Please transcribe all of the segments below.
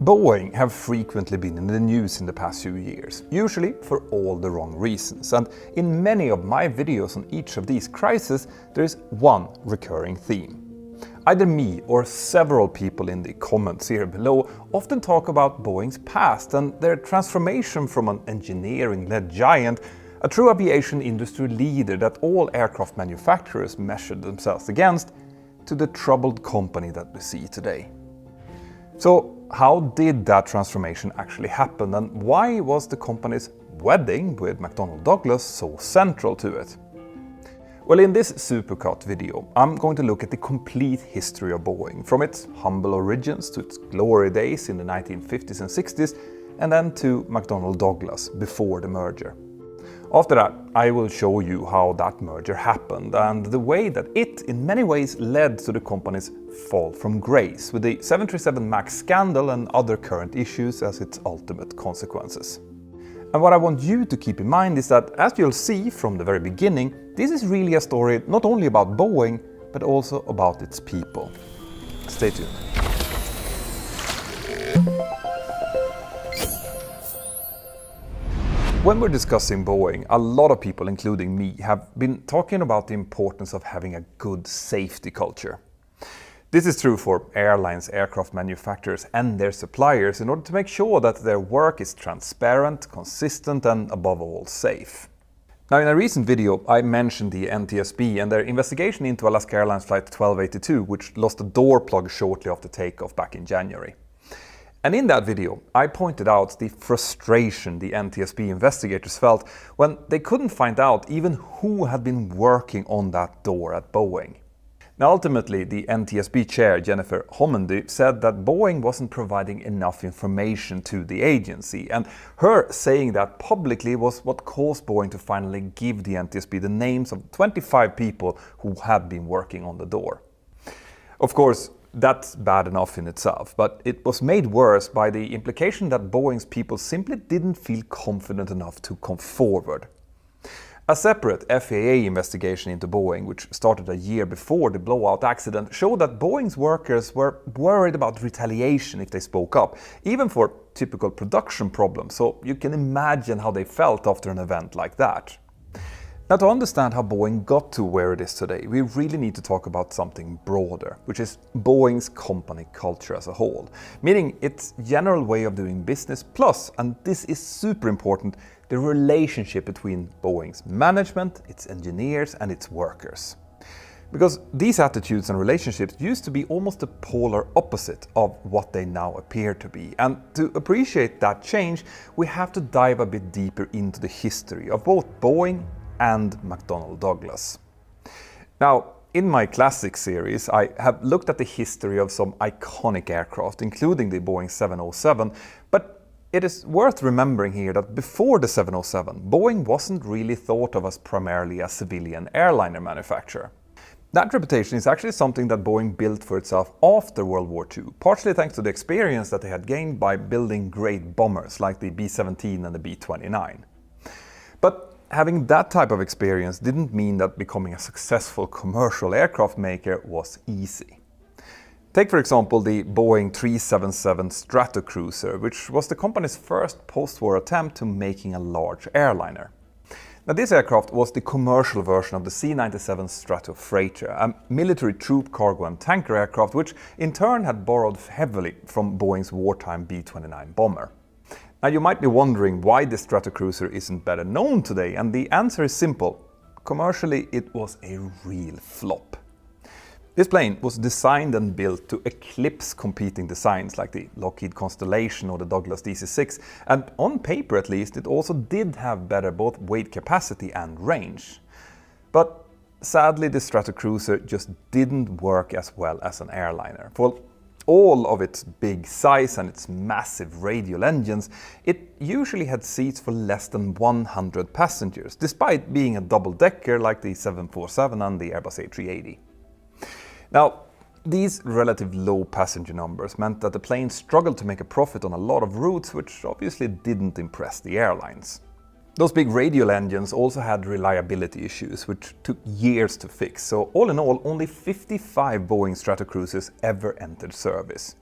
Boeing have frequently been in the news in the past few years, usually for all the wrong reasons, and in many of my videos on each of these crises there is one recurring theme. Either me or several people in the comments here below often talk about Boeing's past and their transformation from an engineering-led giant, a true aviation industry leader that all aircraft manufacturers measured themselves against, to the troubled company that we see today. So how did that transformation actually happen, and why was the company's wedding with McDonnell Douglas so central to it? Well, in this Supercut video, I'm going to look at the complete history of Boeing, from its humble origins to its glory days in the 1950s and 60s, and then to McDonnell Douglas before the merger. After that, I will show you how that merger happened and the way that it, in many ways, led to the company's fall from grace, with the 737 MAX scandal and other current issues as its ultimate consequences. And what I want you to keep in mind is that, as you'll see from the very beginning, this is really a story not only about Boeing, but also about its people. Stay tuned. When we're discussing Boeing, a lot of people, including me, have been talking about the importance of having a good safety culture. This is true for airlines, aircraft manufacturers and their suppliers in order to make sure that their work is transparent, consistent and above all safe. Now, in a recent video I mentioned the NTSB and their investigation into Alaska Airlines Flight 1282, which lost a door plug shortly after takeoff back in January. And in that video, I pointed out the frustration the NTSB investigators felt when they couldn't find out even who had been working on that door at Boeing. Now, ultimately, the NTSB chair, Jennifer Homendy, said that Boeing wasn't providing enough information to the agency, and her saying that publicly was what caused Boeing to finally give the NTSB the names of 25 people who had been working on the door. Of course, that's bad enough in itself, but it was made worse by the implication that Boeing's people simply didn't feel confident enough to come forward. A separate FAA investigation into Boeing, which started a year before the blowout accident, showed that Boeing's workers were worried about retaliation if they spoke up, even for typical production problems, so you can imagine how they felt after an event like that. Now, to understand how Boeing got to where it is today, we really need to talk about something broader, which is Boeing's company culture as a whole, meaning its general way of doing business, plus, and this is super important, the relationship between Boeing's management, its engineers and its workers. Because these attitudes and relationships used to be almost the polar opposite of what they now appear to be. And to appreciate that change, we have to dive a bit deeper into the history of both Boeing and McDonnell Douglas. Now, in my classic series, I have looked at the history of some iconic aircraft, including the Boeing 707, but it is worth remembering here that before the 707, Boeing wasn't really thought of as primarily a civilian airliner manufacturer. That reputation is actually something that Boeing built for itself after World War II, partially thanks to the experience that they had gained by building great bombers like the B-17 and the B-29. But having that type of experience didn't mean that becoming a successful commercial aircraft maker was easy. Take, for example, the Boeing 377 Stratocruiser, which was the company's first post-war attempt to making a large airliner. Now, this aircraft was the commercial version of the C-97 Stratofreighter, a military troop cargo and tanker aircraft which in turn had borrowed heavily from Boeing's wartime B-29 bomber. Now, you might be wondering why the Stratocruiser isn't better known today, and the answer is simple. Commercially, it was a real flop. This plane was designed and built to eclipse competing designs like the Lockheed Constellation or the Douglas DC-6, and on paper at least it also did have better both weight capacity and range. But sadly, the Stratocruiser just didn't work as well as an airliner. For all of its big size and its massive radial engines, it usually had seats for less than 100 passengers, despite being a double-decker like the 747 and the Airbus A380. Now, these relative low passenger numbers meant that the plane struggled to make a profit on a lot of routes, which obviously didn't impress the airlines. Those big radial engines also had reliability issues, which took years to fix, so all in all, only 55 Boeing Stratocruisers ever entered service.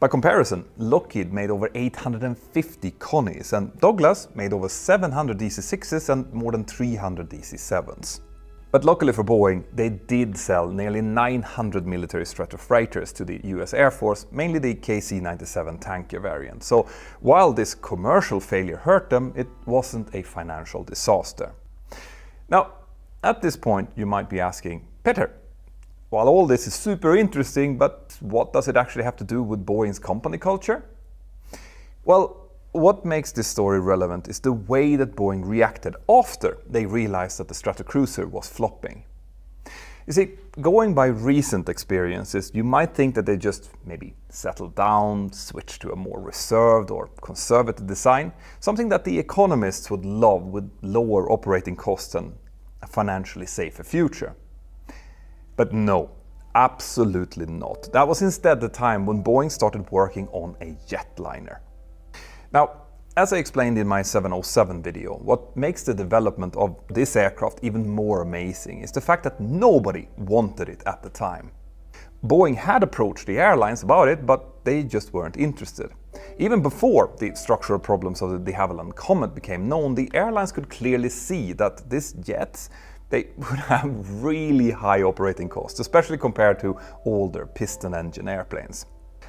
By comparison, Lockheed made over 850 Connies and Douglas made over 700 DC-6s and more than 300 DC-7s. But luckily for Boeing, they did sell nearly 900 military stratofreighters to the US Air Force, mainly the KC-97 tanker variant. So while this commercial failure hurt them, it wasn't a financial disaster. Now, at this point, you might be asking, Peter, while all this is super interesting, but what does it actually have to do with Boeing's company culture? Well, what makes this story relevant is the way that Boeing reacted after they realized that the Stratocruiser was flopping. You see, going by recent experiences, you might think that they just maybe settled down, switched to a more reserved or conservative design, something that the economists would love with lower operating costs and a financially safer future. But no, absolutely not. That was instead the time when Boeing started working on a jetliner. Now, as I explained in my 707 video, what makes the development of this aircraft even more amazing is the fact that nobody wanted it at the time. Boeing had approached the airlines about it, but they just weren't interested. Even before the structural problems of the de Havilland Comet became known, the airlines could clearly see that this jet they would have really high operating costs, especially compared to older piston engine airplanes.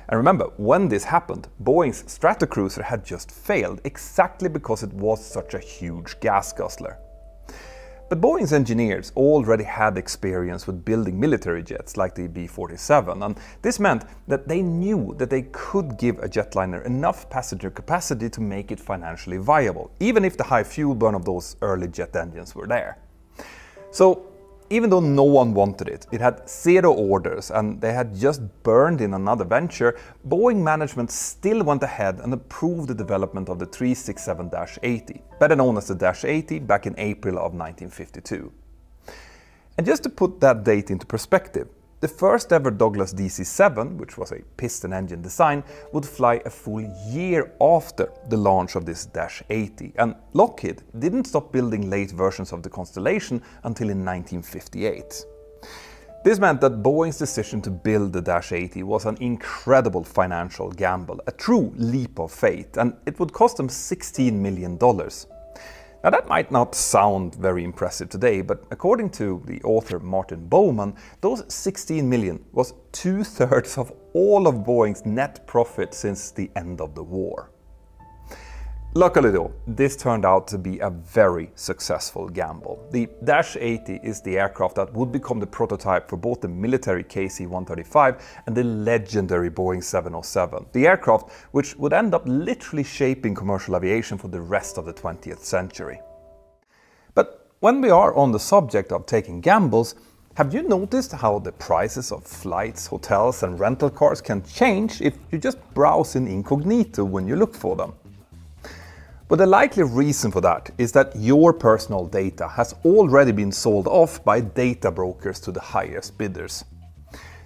And remember, when this happened, Boeing's Stratocruiser had just failed exactly because it was such a huge gas guzzler. But Boeing's engineers already had experience with building military jets like the B-47, and this meant that they knew that they could give a jetliner enough passenger capacity to make it financially viable, even if the high fuel burn of those early jet engines were there. So, even though no one wanted it, it had zero orders and they had just burned in another venture, Boeing management still went ahead and approved the development of the 367-80, better known as the Dash 80, back in April of 1952. And just to put that date into perspective, the first ever Douglas DC-7, which was a piston engine design, would fly a full year after the launch of this Dash 80, and Lockheed didn't stop building late versions of the Constellation until in 1958. This meant that Boeing's decision to build the Dash 80 was an incredible financial gamble, a true leap of faith, and it would cost them $16 million. Now that might not sound very impressive today, but according to the author Martin Bowman, those 16 million was 2/3 of all of Boeing's net profit since the end of the war. Luckily though, this turned out to be a very successful gamble. The Dash 80 is the aircraft that would become the prototype for both the military KC-135 and the legendary Boeing 707, the aircraft which would end up literally shaping commercial aviation for the rest of the 20th century. But when we are on the subject of taking gambles, have you noticed how the prices of flights, hotels and rental cars can change if you just browse in incognito when you look for them? But the likely reason for that is that your personal data has already been sold off by data brokers to the highest bidders.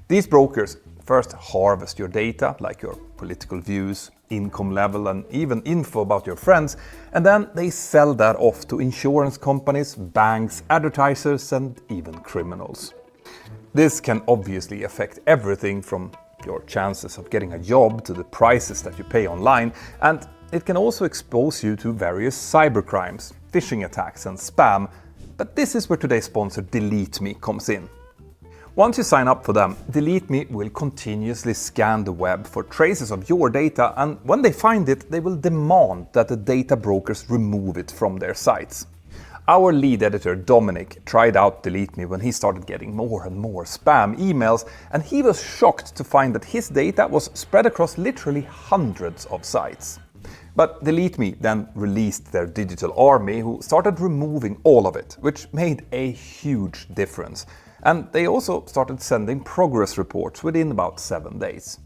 These brokers first harvest your data, like your political views, income level and even info about your friends, and then they sell that off to insurance companies, banks, advertisers and even criminals. This can obviously affect everything from your chances of getting a job to the prices that you pay online, and it can also expose you to various cybercrimes, phishing attacks and spam, but this is where today's sponsor Delete Me comes in. Once you sign up for them, Delete Me will continuously scan the web for traces of your data, and when they find it, they will demand that the data brokers remove it from their sites. Our lead editor Dominic tried out Delete Me when he started getting more and more spam emails, and he was shocked to find that his data was spread across literally hundreds of sites. But Delete Me then released their digital army, who started removing all of it, which made a huge difference. And they also started sending progress reports within about 7 days.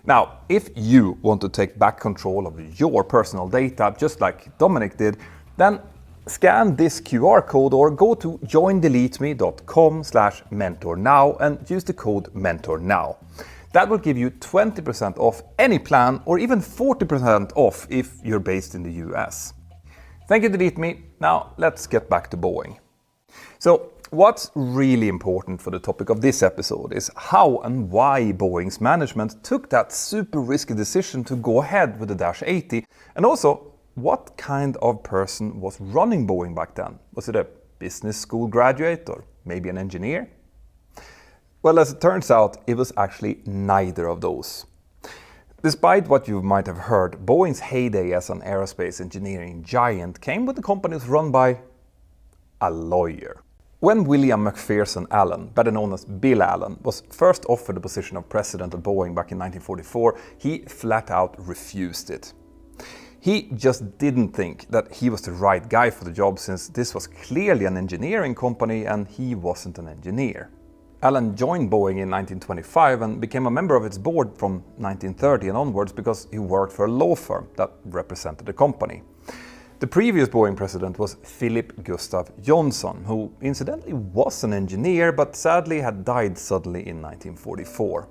Now, if you want to take back control of your personal data, just like Dominic did, then scan this QR code or go to joindeleteme.com/mentornow and use the code mentornow. That will give you 20% off any plan or even 40% off if you're based in the US. Thank you, Delete Me. Now let's get back to Boeing. So What's really important for the topic of this episode is how and why Boeing's management took that super risky decision to go ahead with the Dash 80, and also what kind of person was running Boeing back then. Was it a business school graduate or maybe an engineer? Well, as it turns out, it was actually neither of those. Despite what you might have heard, Boeing's heyday as an aerospace engineering giant came when the company was run by a lawyer. When William McPherson Allen, better known as Bill Allen, was first offered the position of president at Boeing back in 1944, he flat out refused it. He just didn't think that he was the right guy for the job, since this was clearly an engineering company and he wasn't an engineer. Allen joined Boeing in 1925 and became a member of its board from 1930 and onwards because he worked for a law firm that represented the company. The previous Boeing president was Philip Gustav Johnson, who incidentally was an engineer but sadly had died suddenly in 1944.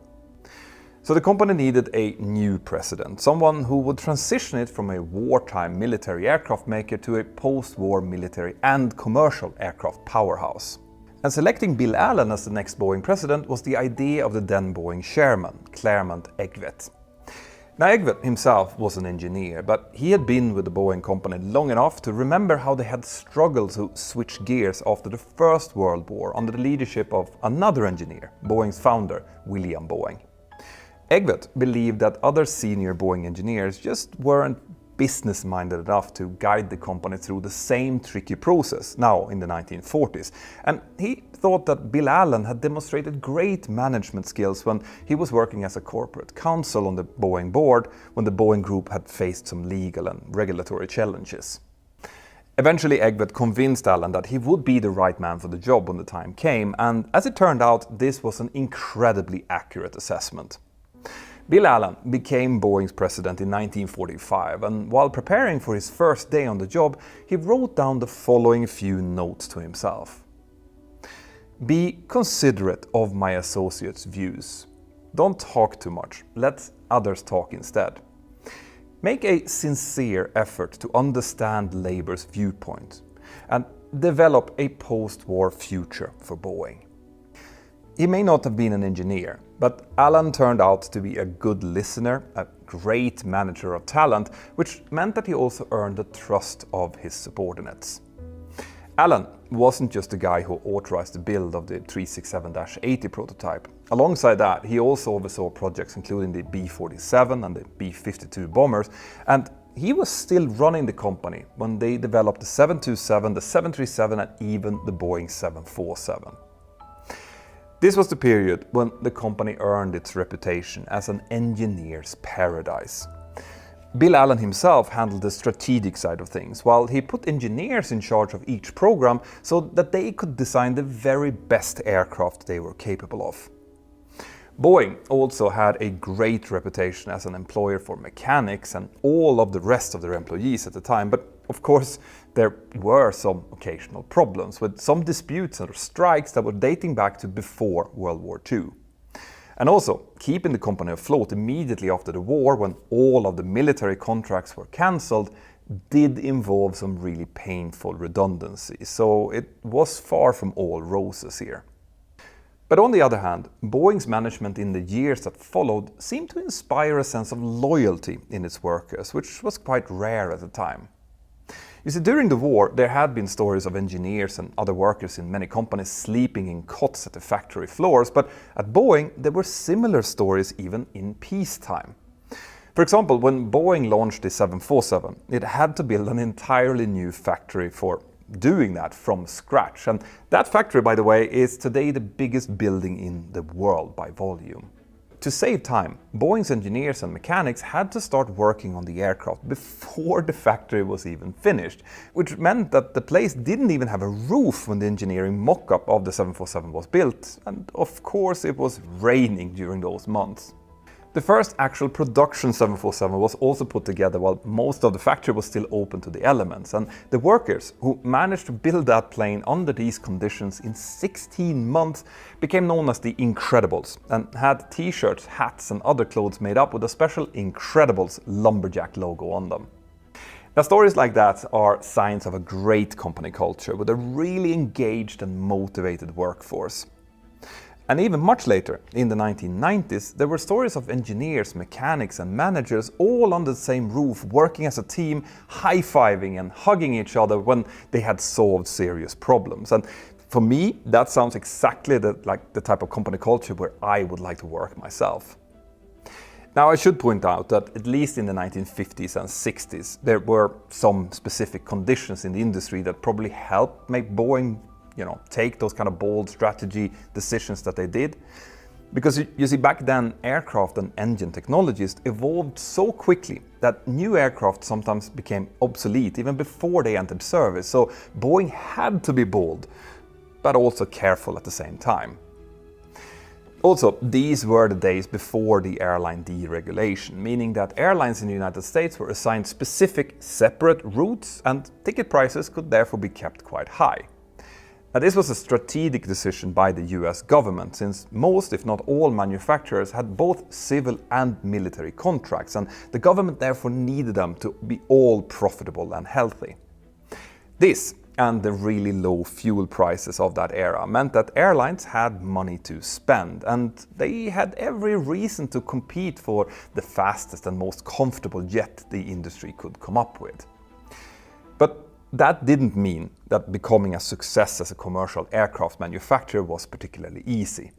So the company needed a new president, someone who would transition it from a wartime military aircraft maker to a post-war military and commercial aircraft powerhouse. And selecting Bill Allen as the next Boeing president was the idea of the then Boeing chairman, Claremont Egvet. Now, Egvet himself was an engineer, but he had been with the Boeing company long enough to remember how they had struggled to switch gears after the First World War under the leadership of another engineer, Boeing's founder, William Boeing. Egvet believed that other senior Boeing engineers just weren't business-minded enough to guide the company through the same tricky process, now in the 1940s. And he thought that Bill Allen had demonstrated great management skills when he was working as a corporate counsel on the Boeing board when the Boeing group had faced some legal and regulatory challenges. Eventually, Egvet convinced Allen that he would be the right man for the job when the time came, and as it turned out, this was an incredibly accurate assessment. Bill Allen became Boeing's president in 1945, and while preparing for his first day on the job, he wrote down the following few notes to himself. Be considerate of my associates' views. Don't talk too much, let others talk instead. Make a sincere effort to understand labor's viewpoint, and develop a post-war future for Boeing. He may not have been an engineer, but Allen turned out to be a good listener, a great manager of talent, which meant that he also earned the trust of his subordinates. Allen wasn't just the guy who authorized the build of the 367-80 prototype. Alongside that, he also oversaw projects including the B-47 and the B-52 bombers, and he was still running the company when they developed the 727, the 737, and even the Boeing 747. This was the period when the company earned its reputation as an engineer's paradise. Bill Allen himself handled the strategic side of things, while he put engineers in charge of each program so that they could design the very best aircraft they were capable of. Boeing also had a great reputation as an employer for mechanics and all of the rest of their employees at the time, but of course there were some occasional problems with some disputes and strikes that were dating back to before World War II. And also, keeping the company afloat immediately after the war, when all of the military contracts were cancelled, did involve some really painful redundancies, so it was far from all roses here. But on the other hand, Boeing's management in the years that followed seemed to inspire a sense of loyalty in its workers, which was quite rare at the time. You see, during the war, there had been stories of engineers and other workers in many companies sleeping in cots at the factory floors, but at Boeing, there were similar stories even in peacetime. For example, when Boeing launched the 747, it had to build an entirely new factory for doing that from scratch. And that factory, by the way, is today the biggest building in the world by volume. To save time, Boeing's engineers and mechanics had to start working on the aircraft before the factory was even finished, which meant that the place didn't even have a roof when the engineering mock-up of the 747 was built, and of course it was raining during those months. The first actual production 747 was also put together while most of the factory was still open to the elements, and the workers who managed to build that plane under these conditions in 16 months became known as the Incredibles and had t-shirts, hats and other clothes made up with a special Incredibles lumberjack logo on them. Now, stories like that are signs of a great company culture with a really engaged and motivated workforce. And even much later, in the 1990s, there were stories of engineers, mechanics and managers all under the same roof, working as a team, high-fiving and hugging each other when they had solved serious problems. And for me, that sounds exactly like the type of company culture where I would like to work myself. Now, I should point out that at least in the 1950s and 60s, there were some specific conditions in the industry that probably helped make Boeing take those kind of bold strategy decisions that they did. Because you see, back then, aircraft and engine technologies evolved so quickly that new aircraft sometimes became obsolete even before they entered service. So Boeing had to be bold, but also careful at the same time. Also, these were the days before the airline deregulation, meaning that airlines in the United States were assigned specific separate routes and ticket prices could therefore be kept quite high. Now, this was a strategic decision by the US government, since most, if not all, manufacturers had both civil and military contracts, and the government therefore needed them to be all profitable and healthy. This, and the really low fuel prices of that era, meant that airlines had money to spend, and they had every reason to compete for the fastest and most comfortable jet the industry could come up with. But that didn't mean that becoming a success as a commercial aircraft manufacturer was particularly easy.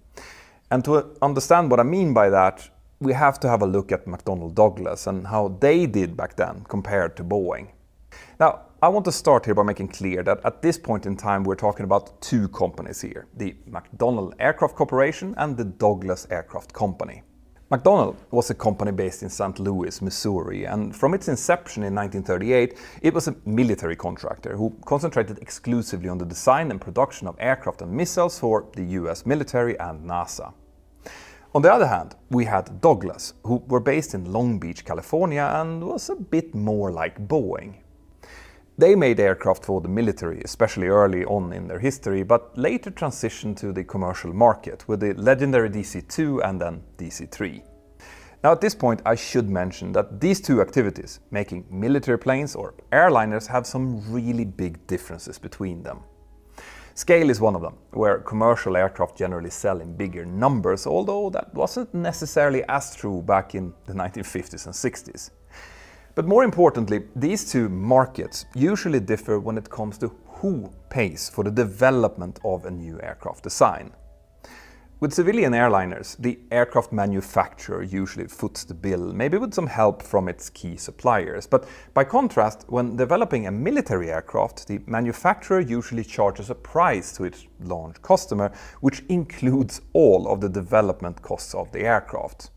And to understand what I mean by that, we have to have a look at McDonnell Douglas and how they did back then compared to Boeing. Now, I want to start here by making clear that at this point in time we're talking about two companies here, the McDonnell Aircraft Corporation and the Douglas Aircraft Company. McDonnell was a company based in St. Louis, Missouri, and from its inception in 1938, it was a military contractor who concentrated exclusively on the design and production of aircraft and missiles for the US military and NASA. On the other hand, we had Douglas, who were based in Long Beach, California, and was a bit more like Boeing. They made aircraft for the military, especially early on in their history, but later transitioned to the commercial market with the legendary DC-2 and then DC-3. Now, at this point, I should mention that these two activities, making military planes or airliners, have some really big differences between them. Scale is one of them, where commercial aircraft generally sell in bigger numbers, although that wasn't necessarily as true back in the 1950s and 60s. But more importantly, these two markets usually differ when it comes to who pays for the development of a new aircraft design. With civilian airliners, the aircraft manufacturer usually foots the bill, maybe with some help from its key suppliers. But by contrast, when developing a military aircraft, the manufacturer usually charges a price to its launch customer, which includes all of the development costs of the aircraft.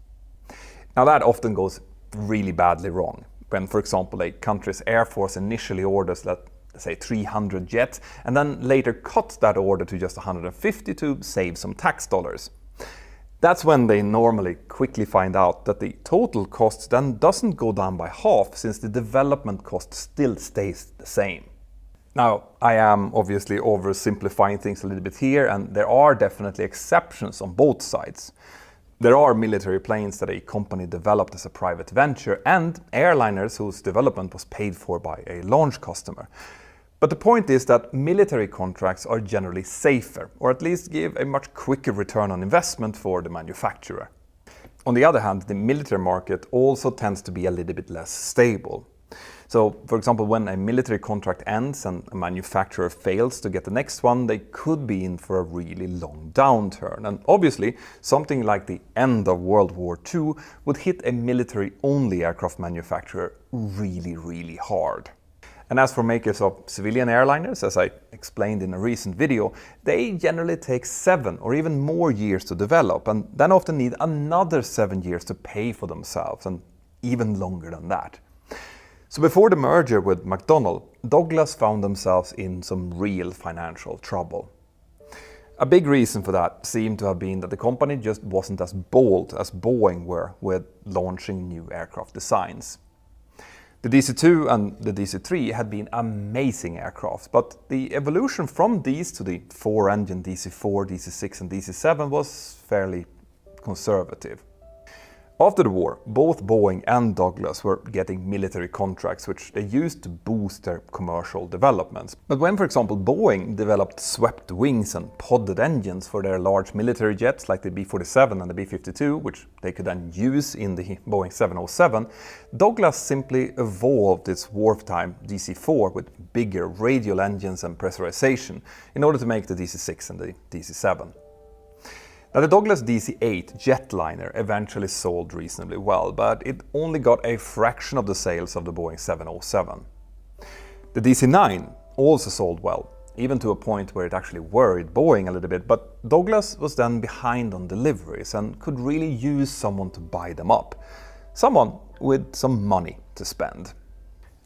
Now, that often goes really badly wrong. When, for example, a country's air force initially orders, let's say, 300 jets, and then later cuts that order to just 150 to save some tax dollars. That's when they normally quickly find out that the total cost then doesn't go down by half, since the development cost still stays the same. Now, I am obviously oversimplifying things a little bit here, and there are definitely exceptions on both sides. There are military planes that a company developed as a private venture and airliners whose development was paid for by a launch customer. But the point is that military contracts are generally safer, or at least give a much quicker return on investment for the manufacturer. On the other hand, the military market also tends to be a little bit less stable. So, for example, when a military contract ends and a manufacturer fails to get the next one, they could be in for a really long downturn. And obviously, something like the end of World War II would hit a military-only aircraft manufacturer really, really hard. And as for makers of civilian airliners, as I explained in a recent video, they generally take 7 or even more years to develop, and then often need another 7 years to pay for themselves, and even longer than that. So before the merger with McDonnell, Douglas found themselves in some real financial trouble. A big reason for that seemed to have been that the company just wasn't as bold as Boeing were with launching new aircraft designs. The DC-2 and the DC-3 had been amazing aircraft, but the evolution from these to the 4-engine DC-4, DC-6 and DC-7 was fairly conservative. After the war, both Boeing and Douglas were getting military contracts which they used to boost their commercial developments. But when, for example, Boeing developed swept wings and podded engines for their large military jets like the B-47 and the B-52, which they could then use in the Boeing 707, Douglas simply evolved its wartime DC-4 with bigger radial engines and pressurization in order to make the DC-6 and the DC-7. Now, the Douglas DC-8 jetliner eventually sold reasonably well, but it only got a fraction of the sales of the Boeing 707. The DC-9 also sold well, even to a point where it actually worried Boeing a little bit, but Douglas was then behind on deliveries and could really use someone to buy them up. Someone with some money to spend.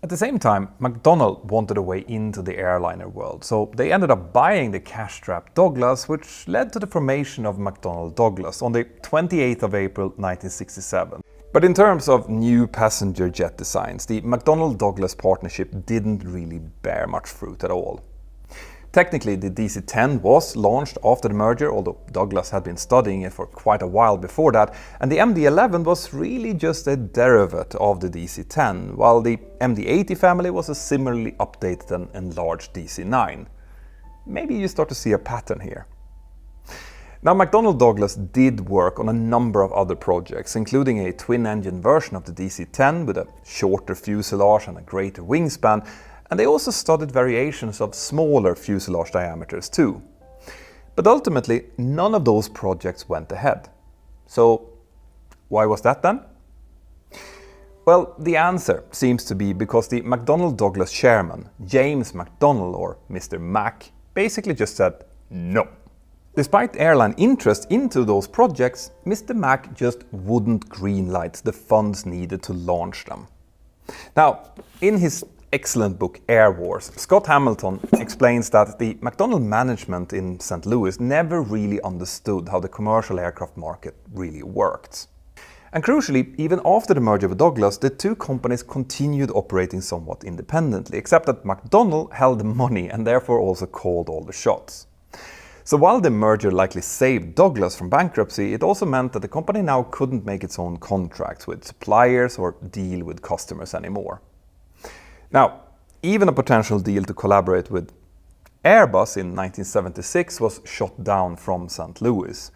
At the same time, McDonnell wanted a way into the airliner world, so they ended up buying the cash-strapped Douglas, which led to the formation of McDonnell Douglas on the 28th of April 1967. But in terms of new passenger jet designs, the McDonnell Douglas partnership didn't really bear much fruit at all. Technically, the DC-10 was launched after the merger, although Douglas had been studying it for quite a while before that, and the MD-11 was really just a derivative of the DC-10, while the MD-80 family was a similarly updated and enlarged DC-9. Maybe you start to see a pattern here. Now, McDonnell Douglas did work on a number of other projects, including a twin-engine version of the DC-10 with a shorter fuselage and a greater wingspan, and they also studied variations of smaller fuselage diameters too. But ultimately, none of those projects went ahead. So, why was that then? Well, the answer seems to be because the McDonnell Douglas chairman, James McDonnell, or Mr. Mac, basically just said no. Despite airline interest into those projects, Mr. Mac just wouldn't greenlight the funds needed to launch them. Now, in his excellent book Air Wars, Scott Hamilton explains that the McDonnell management in St. Louis never really understood how the commercial aircraft market really worked. And crucially, even after the merger with Douglas, the two companies continued operating somewhat independently, except that McDonnell held the money and therefore also called all the shots. So while the merger likely saved Douglas from bankruptcy, it also meant that the company now couldn't make its own contracts with suppliers or deal with customers anymore. Now, even a potential deal to collaborate with Airbus in 1976 was shot down from St. Louis.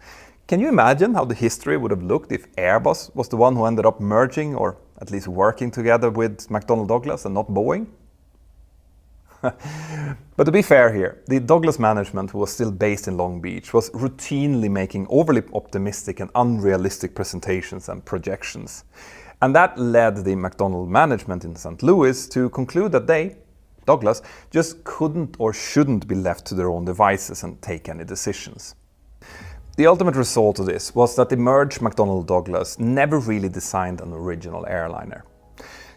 Can you imagine how the history would have looked if Airbus was the one who ended up merging or at least working together with McDonnell Douglas and not Boeing? But to be fair here, the Douglas management, who was still based in Long Beach, was routinely making overly optimistic and unrealistic presentations and projections. And that led the McDonnell management in St. Louis to conclude that they, Douglas, just couldn't or shouldn't be left to their own devices and take any decisions. The ultimate result of this was that the merged McDonnell Douglas never really designed an original airliner.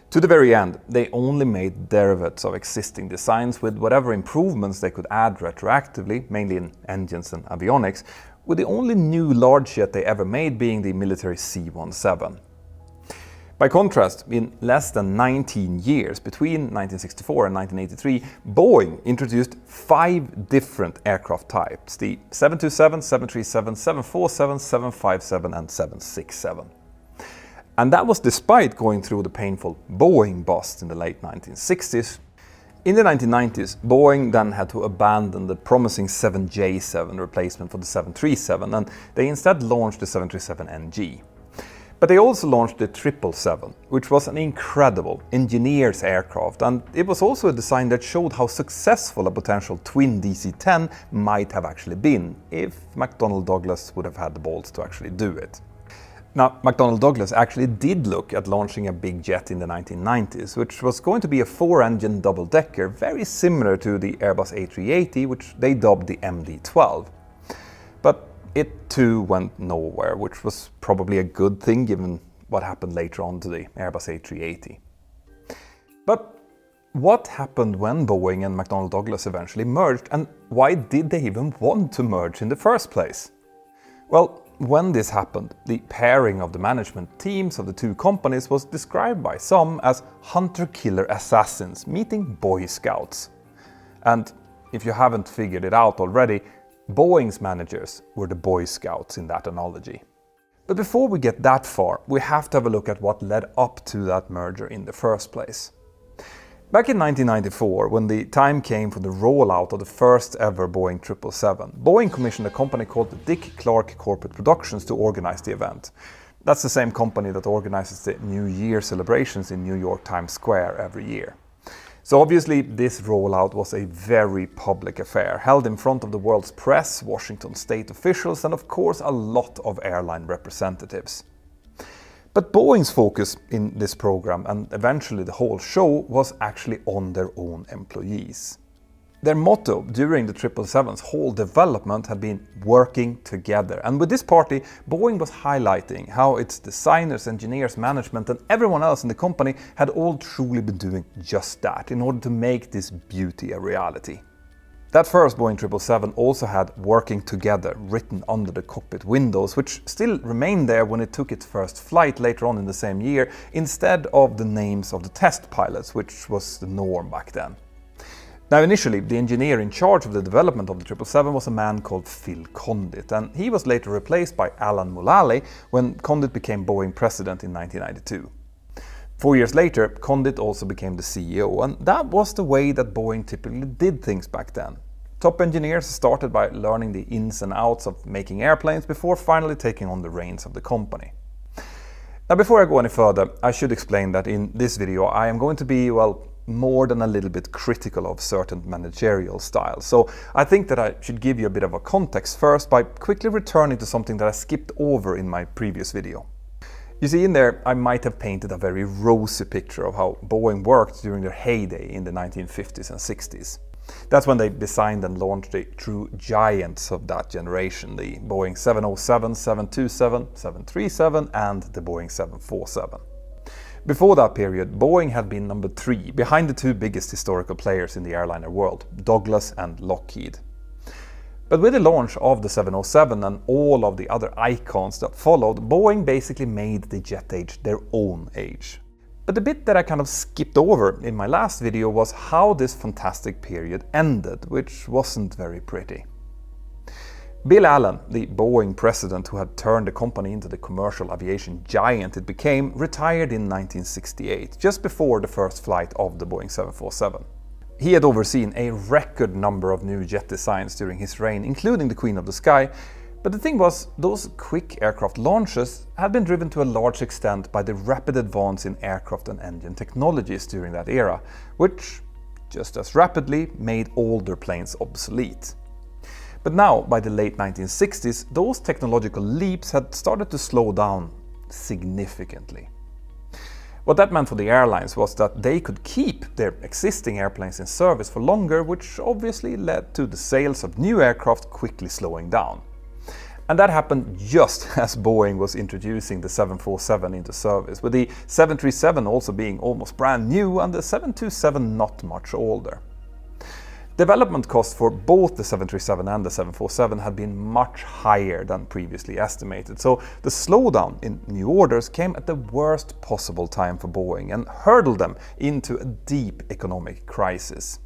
To the very end, they only made derivatives of existing designs with whatever improvements they could add retroactively, mainly in engines and avionics, with the only new large jet they ever made being the military C-17. By contrast, in less than 19 years, between 1964 and 1983, Boeing introduced 5 different aircraft types: the 727, 737, 747, 757 and 767. And that was despite going through the painful Boeing Bust in the late 1960s. In the 1990s, Boeing then had to abandon the promising 7J7 replacement for the 737, and they instead launched the 737NG. But they also launched the 777, which was an incredible engineer's aircraft, and it was also a design that showed how successful a potential twin DC-10 might have actually been if McDonnell Douglas would have had the balls to actually do it. Now, McDonnell Douglas actually did look at launching a big jet in the 1990s, which was going to be a 4-engine double-decker, very similar to the Airbus A380, which they dubbed the MD-12. But it too went nowhere, which was probably a good thing given what happened later on to the Airbus A380. But what happened when Boeing and McDonnell Douglas eventually merged, and why did they even want to merge in the first place? Well, when this happened, the pairing of the management teams of the two companies was described by some as hunter-killer assassins meeting Boy Scouts. And if you haven't figured it out already, Boeing's managers were the Boy Scouts in that analogy. But before we get that far, we have to have a look at what led up to that merger in the first place. Back in 1994, when the time came for the rollout of the first ever Boeing 777, Boeing commissioned a company called Dick Clark Corporate Productions to organize the event. That's the same company that organizes the New Year celebrations in New York Times Square every year. So obviously this rollout was a very public affair, held in front of the world's press, Washington state officials, and of course a lot of airline representatives. But Boeing's focus in this program, and eventually the whole show, was actually on their own employees. Their motto during the 777's whole development had been working together. And with this party, Boeing was highlighting how its designers, engineers, management and everyone else in the company had all truly been doing just that in order to make this beauty a reality. That first Boeing 777 also had working together written under the cockpit windows, which still remained there when it took its first flight later on in the same year, instead of the names of the test pilots, which was the norm back then. Now initially, the engineer in charge of the development of the 777 was a man called Phil Condit, and he was later replaced by Alan Mulally when Condit became Boeing president in 1992. 4 years later, Condit also became the CEO, and that was the way that Boeing typically did things back then. Top engineers started by learning the ins and outs of making airplanes before finally taking on the reins of the company. Now before I go any further, I should explain that in this video I am going to be, more than a little bit critical of certain managerial styles. So I think that I should give you a bit of a context first by quickly returning to something that I skipped over in my previous video. You see, in there I might have painted a very rosy picture of how Boeing worked during their heyday in the 1950s and 60s. That's when they designed and launched the true giants of that generation, the Boeing 707, 727, 737 and the Boeing 747. Before that period, Boeing had been number 3 behind the two biggest historical players in the airliner world, Douglas and Lockheed. But with the launch of the 707 and all of the other icons that followed, Boeing basically made the jet age their own age. But the bit that I kind of skipped over in my last video was how this fantastic period ended, which wasn't very pretty. Bill Allen, the Boeing president who had turned the company into the commercial aviation giant it became, retired in 1968, just before the first flight of the Boeing 747. He had overseen a record number of new jet designs during his reign, including the Queen of the Sky, but the thing was, those quick aircraft launches had been driven to a large extent by the rapid advance in aircraft and engine technologies during that era, which, just as rapidly, made older planes obsolete. But now, by the late 1960s, those technological leaps had started to slow down significantly. What that meant for the airlines was that they could keep their existing airplanes in service for longer, which obviously led to the sales of new aircraft quickly slowing down. And that happened just as Boeing was introducing the 747 into service, with the 737 also being almost brand new and the 727 not much older. Development costs for both the 737 and the 747 had been much higher than previously estimated, so the slowdown in new orders came at the worst possible time for Boeing and hurtled them into a deep economic crisis.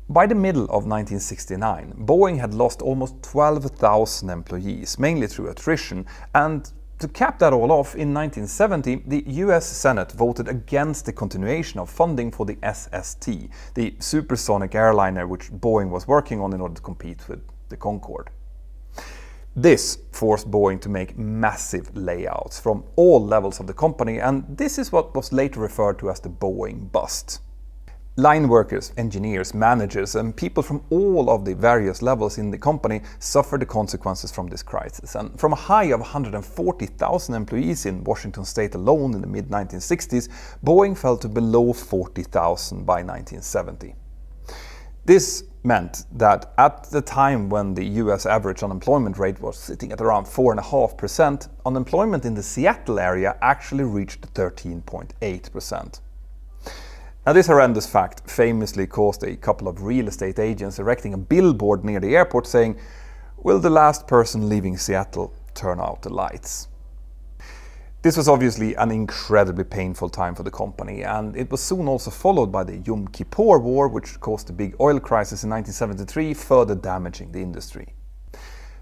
By the middle of 1969, Boeing had lost almost 12,000 employees, mainly through attrition, and to cap that all off, in 1970, the US Senate voted against the continuation of funding for the SST, the supersonic airliner which Boeing was working on in order to compete with the Concorde. This forced Boeing to make massive layouts from all levels of the company, and this is what was later referred to as the Boeing Bust. Line workers, engineers, managers, and people from all of the various levels in the company suffered the consequences from this crisis. And from a high of 140,000 employees in Washington state alone in the mid-1960s, Boeing fell to below 40,000 by 1970. This meant that at the time when the US average unemployment rate was sitting at around 4.5%, unemployment in the Seattle area actually reached 13.8%. Now, this horrendous fact famously caused a couple of real estate agents erecting a billboard near the airport saying, "Will the last person leaving Seattle turn out the lights?" This was obviously an incredibly painful time for the company, and it was soon also followed by the Yom Kippur War, which caused the big oil crisis in 1973, further damaging the industry.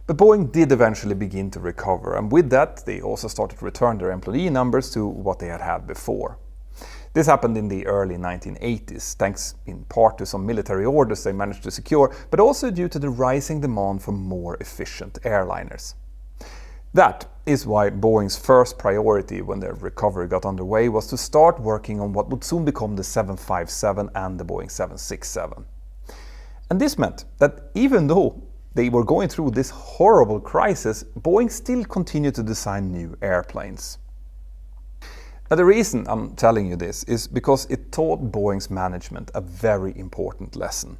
But Boeing did eventually begin to recover, and with that they also started to return their employee numbers to what they had had before. This happened in the early 1980s, thanks in part to some military orders they managed to secure, but also due to the rising demand for more efficient airliners. That is why Boeing's first priority when their recovery got underway was to start working on what would soon become the 757 and the Boeing 767. And this meant that even though they were going through this horrible crisis, Boeing still continued to design new airplanes. Now, the reason I'm telling you this is because it taught Boeing's management a very important lesson.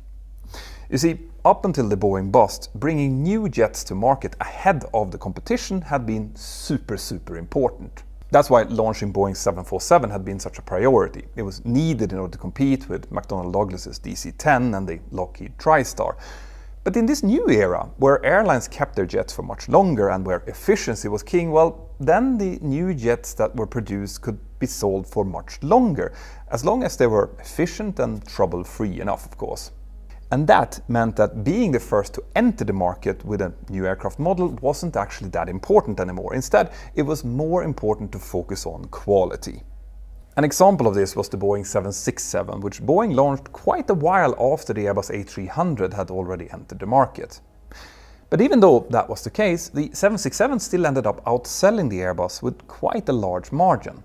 You see, up until the Boeing Bust, bringing new jets to market ahead of the competition had been super important. That's why launching Boeing 747 had been such a priority. It was needed in order to compete with McDonnell Douglas's DC-10 and the Lockheed TriStar. But in this new era, where airlines kept their jets for much longer and where efficiency was king, well, then the new jets that were produced could be sold for much longer, as long as they were efficient and trouble-free enough, of course. And that meant that being the first to enter the market with a new aircraft model wasn't actually that important anymore. Instead, it was more important to focus on quality. An example of this was the Boeing 767, which Boeing launched quite a while after the Airbus A300 had already entered the market. But even though that was the case, the 767 still ended up outselling the Airbus with quite a large margin.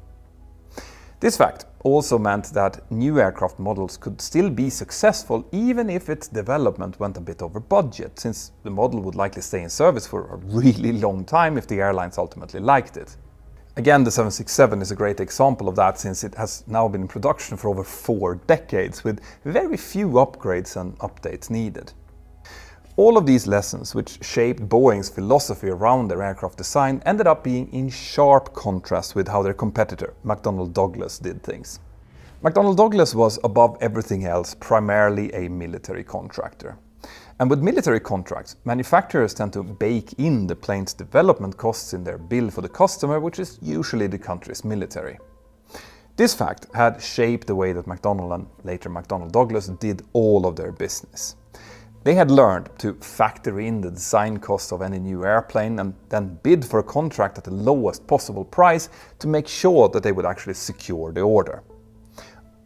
This fact also meant that new aircraft models could still be successful even if its development went a bit over budget, since the model would likely stay in service for a really long time if the airlines ultimately liked it. Again, the 767 is a great example of that, since it has now been in production for over 4 decades with very few upgrades and updates needed. All of these lessons, which shaped Boeing's philosophy around their aircraft design, ended up being in sharp contrast with how their competitor, McDonnell Douglas, did things. McDonnell Douglas was, above everything else, primarily a military contractor. And with military contracts, manufacturers tend to bake in the plane's development costs in their bill for the customer, which is usually the country's military. This fact had shaped the way that McDonnell and later McDonnell Douglas did all of their business. They had learned to factor in the design cost of any new airplane and then bid for a contract at the lowest possible price to make sure that they would actually secure the order.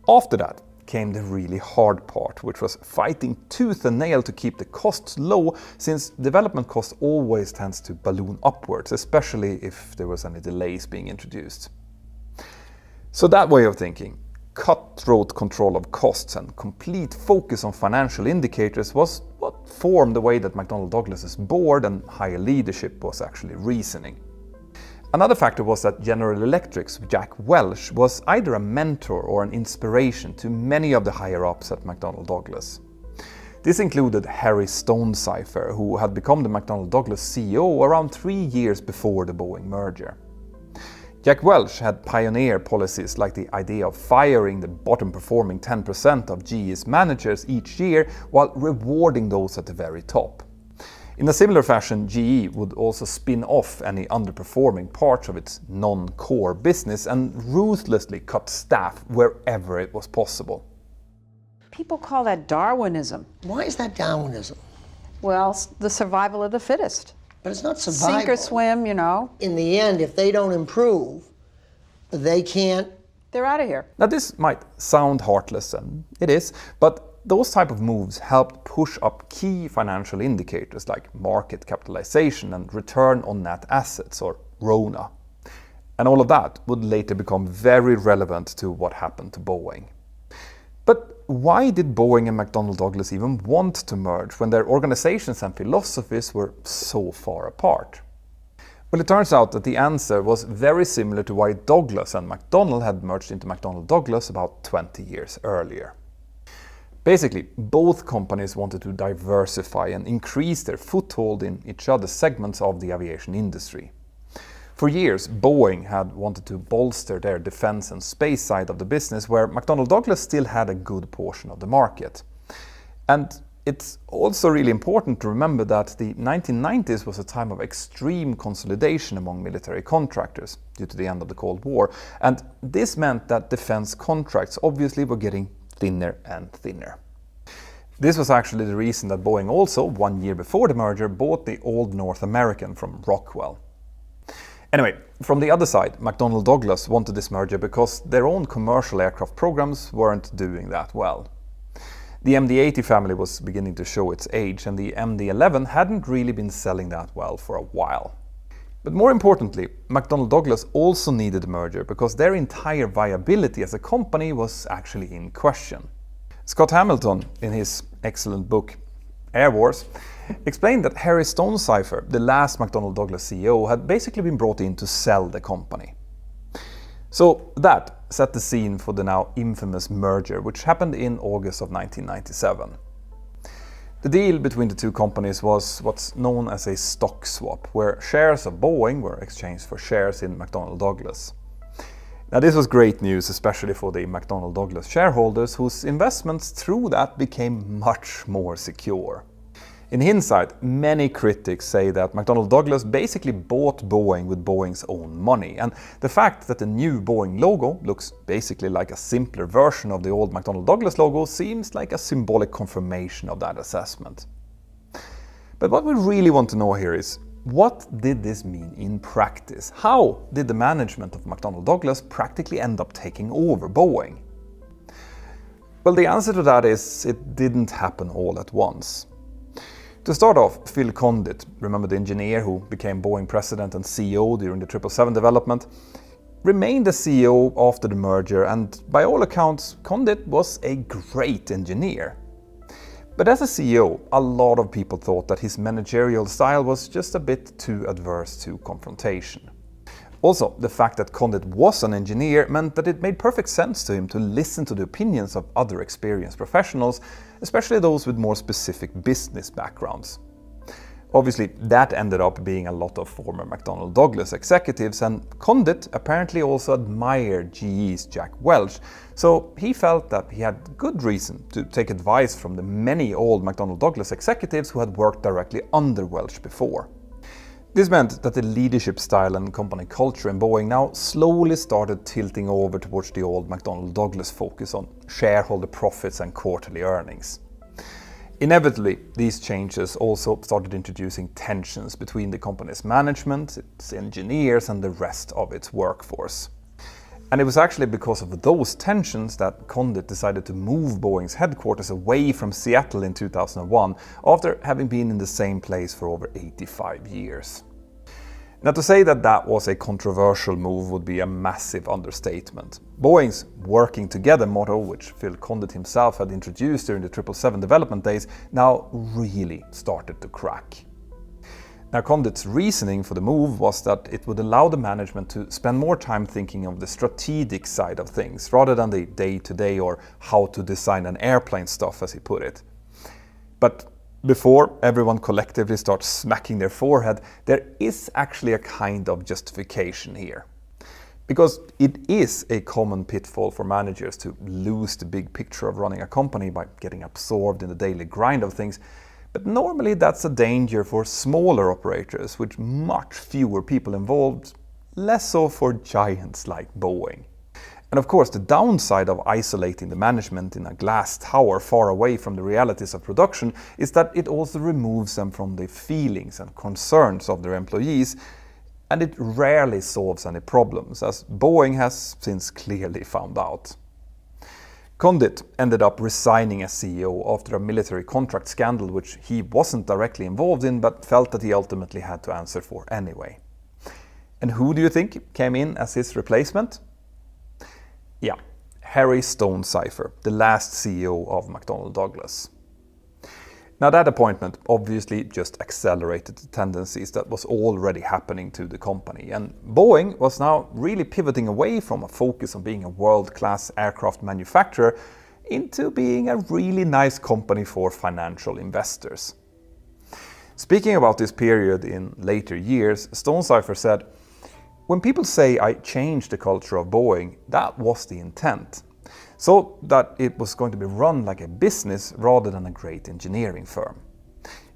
After that came the really hard part, which was fighting tooth and nail to keep the costs low, since development cost always tends to balloon upwards, especially if there was any delays being introduced. So that way of thinking, cutthroat control of costs and complete focus on financial indicators, was what formed the way that McDonnell Douglas's board and higher leadership was actually reasoning. Another factor was that General Electric's Jack Welch was either a mentor or an inspiration to many of the higher-ups at McDonnell Douglas. This included Harry Stonecipher, who had become the McDonnell Douglas CEO around 3 years before the Boeing merger. Jack Welch had pioneered policies like the idea of firing the bottom-performing 10% of GE's managers each year while rewarding those at the very top. In a similar fashion, GE would also spin off any underperforming parts of its non-core business and ruthlessly cut staff wherever it was possible. People call that Darwinism. Why is that Darwinism? Well, the survival of the fittest. But it's not survival. Sink or swim, you know. In the end, if they don't improve, they can't. They're out of here. Now, this might sound heartless, and it is, but those type of moves helped push up key financial indicators like market capitalization and return on net assets, or RONA. And all of that would later become very relevant to what happened to Boeing. But why did Boeing and McDonnell Douglas even want to merge when their organizations and philosophies were so far apart? Well, it turns out that the answer was very similar to why Douglas and McDonnell had merged into McDonnell Douglas about 20 years earlier. Basically, both companies wanted to diversify and increase their foothold in each other's segments of the aviation industry. For years, Boeing had wanted to bolster their defense and space side of the business, where McDonnell Douglas still had a good portion of the market. And it's also really important to remember that the 1990s was a time of extreme consolidation among military contractors due to the end of the Cold War, and this meant that defense contracts obviously were getting thinner and thinner. This was actually the reason that Boeing also, 1 year before the merger, bought the old North American from Rockwell. Anyway, from the other side, McDonnell Douglas wanted this merger because their own commercial aircraft programs weren't doing that well. The MD-80 family was beginning to show its age, and the MD-11 hadn't really been selling that well for a while. But more importantly, McDonnell Douglas also needed a merger because their entire viability as a company was actually in question. Scott Hamilton, in his excellent book Air Wars, explained that Harry Stonecipher, the last McDonnell Douglas CEO, had basically been brought in to sell the company. So that set the scene for the now infamous merger, which happened in August of 1997. The deal between the two companies was what's known as a stock swap, where shares of Boeing were exchanged for shares in McDonnell Douglas. Now, this was great news, especially for the McDonnell Douglas shareholders, whose investments through that became much more secure. In hindsight, many critics say that McDonnell Douglas basically bought Boeing with Boeing's own money, and the fact that the new Boeing logo looks basically like a simpler version of the old McDonnell Douglas logo seems like a symbolic confirmation of that assessment. But what we really want to know here is, what did this mean in practice? How did the management of McDonnell Douglas practically end up taking over Boeing? Well, the answer to that is it didn't happen all at once. To start off, Phil Condit, remember the engineer who became Boeing president and CEO during the 777 development, remained the CEO after the merger, and by all accounts, Condit was a great engineer. But as a CEO, a lot of people thought that his managerial style was just a bit too adverse to confrontation. Also, the fact that Condit was an engineer meant that it made perfect sense to him to listen to the opinions of other experienced professionals, especially those with more specific business backgrounds. Obviously, that ended up being a lot of former McDonnell Douglas executives, and Condit apparently also admired GE's Jack Welch, so he felt that he had good reason to take advice from the many old McDonnell Douglas executives who had worked directly under Welch before. This meant that the leadership style and company culture in Boeing now slowly started tilting over towards the old McDonnell Douglas focus on shareholder profits and quarterly earnings. Inevitably, these changes also started introducing tensions between the company's management, its engineers, and the rest of its workforce. And it was actually because of those tensions that Condit decided to move Boeing's headquarters away from Seattle in 2001, after having been in the same place for over 85 years. Now, to say that that was a controversial move would be a massive understatement. Boeing's working together motto, which Phil Condit himself had introduced during the 777 development days, now really started to crack. Now, Condit's reasoning for the move was that it would allow the management to spend more time thinking of the strategic side of things, rather than the day-to-day or how to design an airplane stuff, as he put it. But before everyone collectively starts smacking their forehead, there is actually a kind of justification here. Because it is a common pitfall for managers to lose the big picture of running a company by getting absorbed in the daily grind of things. But normally that's a danger for smaller operators with much fewer people involved, less so for giants like Boeing. And of course, the downside of isolating the management in a glass tower far away from the realities of production is that it also removes them from the feelings and concerns of their employees, and it rarely solves any problems, as Boeing has since clearly found out. Condit ended up resigning as CEO after a military contract scandal which he wasn't directly involved in, but felt that he ultimately had to answer for anyway. And who do you think came in as his replacement? Yeah, Harry Stonecipher, the last CEO of McDonnell Douglas. Now, that appointment obviously just accelerated the tendencies that was already happening to the company, and Boeing was now really pivoting away from a focus on being a world-class aircraft manufacturer into being a really nice company for financial investors. Speaking about this period in later years, Stonecipher said, "When people say I changed the culture of Boeing, that was the intent. So that it was going to be run like a business rather than a great engineering firm.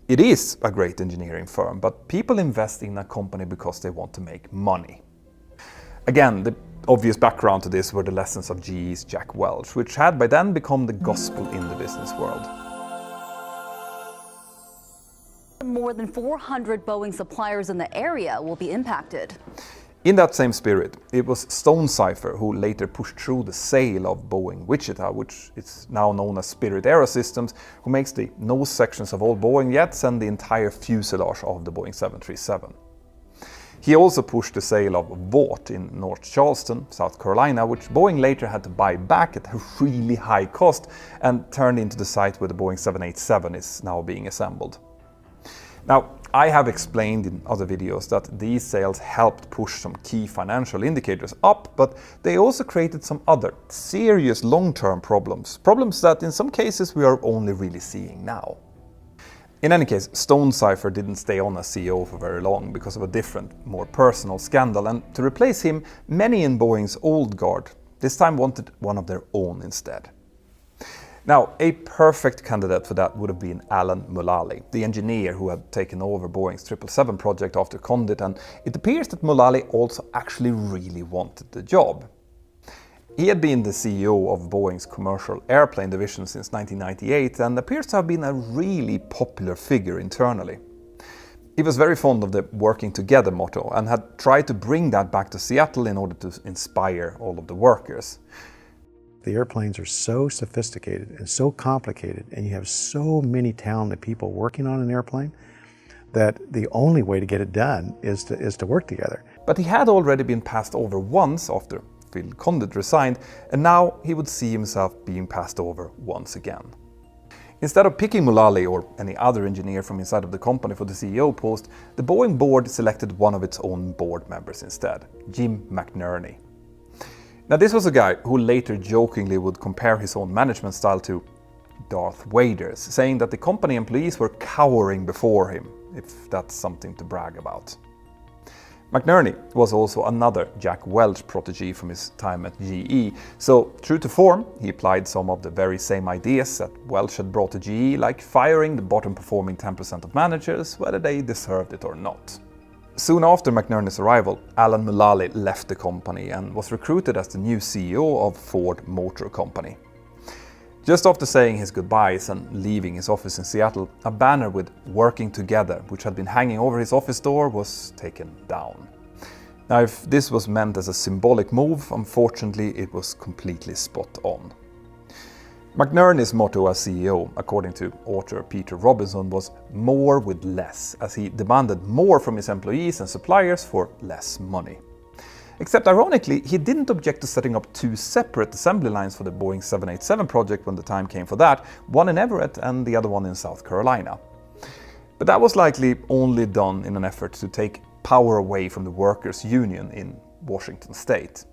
It is a great engineering firm, but people invest in a company because they want to make money." Again, the obvious background to this were the lessons of GE's Jack Welch, which had by then become the gospel in the business world. more than 400 Boeing suppliers in the area will be impacted. In that same spirit, it was Stonecipher who later pushed through the sale of Boeing Wichita, which is now known as Spirit Aerosystems, who makes the nose sections of all Boeing jets and the entire fuselage of the Boeing 737. He also pushed the sale of Vought in North Charleston, South Carolina, which Boeing later had to buy back at a really high cost and turned into the site where the Boeing 787 is now being assembled. Now, I have explained in other videos that these sales helped push some key financial indicators up, but they also created some other serious long-term problems that in some cases we are only really seeing now. In any case, Stonecipher didn't stay on as CEO for very long because of a different, more personal scandal, and to replace him, many in Boeing's old guard this time wanted one of their own instead. Now, a perfect candidate for that would have been Alan Mulally, the engineer who had taken over Boeing's 777 project after Condit, and it appears that Mulally also actually really wanted the job. He had been the CEO of Boeing's commercial airplane division since 1998 and appears to have been a really popular figure internally. He was very fond of the working together motto and had tried to bring that back to Seattle in order to inspire all of the workers. The airplanes are so sophisticated and so complicated, and you have so many talented people working on an airplane that the only way to get it done is to work together. But he had already been passed over once after Phil Condit resigned, and now he would see himself being passed over once again. Instead of picking Mulally or any other engineer from inside of the company for the CEO post, the Boeing board selected one of its own board members instead, Jim McNerney. Now, this was a guy who later jokingly would compare his own management style to Darth Vader's, saying that the company employees were cowering before him, if that's something to brag about. McNerney was also another Jack Welch protege from his time at GE, so true to form, he applied some of the very same ideas that Welch had brought to GE, like firing the bottom-performing 10% of managers, whether they deserved it or not. Soon after McNerney's arrival, Alan Mulally left the company and was recruited as the new CEO of Ford Motor Company. Just after saying his goodbyes and leaving his office in Seattle, a banner with "Working Together," which had been hanging over his office door, was taken down. Now, if this was meant as a symbolic move, unfortunately it was completely spot on. McNerney's motto as CEO, according to author Peter Robinson, was "more with less," as he demanded more from his employees and suppliers for less money. Except ironically, he didn't object to setting up two separate assembly lines for the Boeing 787 project when the time came for that, one in Everett and the other one in South Carolina. But that was likely only done in an effort to take power away from the workers' union in Washington state.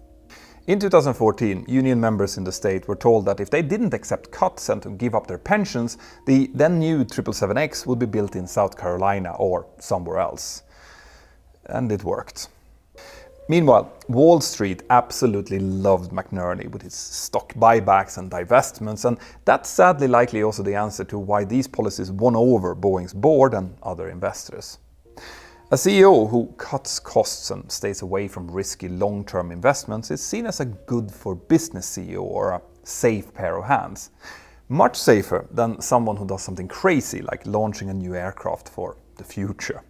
In 2014, union members in the state were told that if they didn't accept cuts and to give up their pensions, the then new 777X would be built in South Carolina or somewhere else. And it worked. Meanwhile, Wall Street absolutely loved McNerney with his stock buybacks and divestments, and that's sadly likely also the answer to why these policies won over Boeing's board and other investors. A CEO who cuts costs and stays away from risky long-term investments is seen as a good-for-business CEO or a safe pair of hands. Much safer than someone who does something crazy like launching a new aircraft for the future.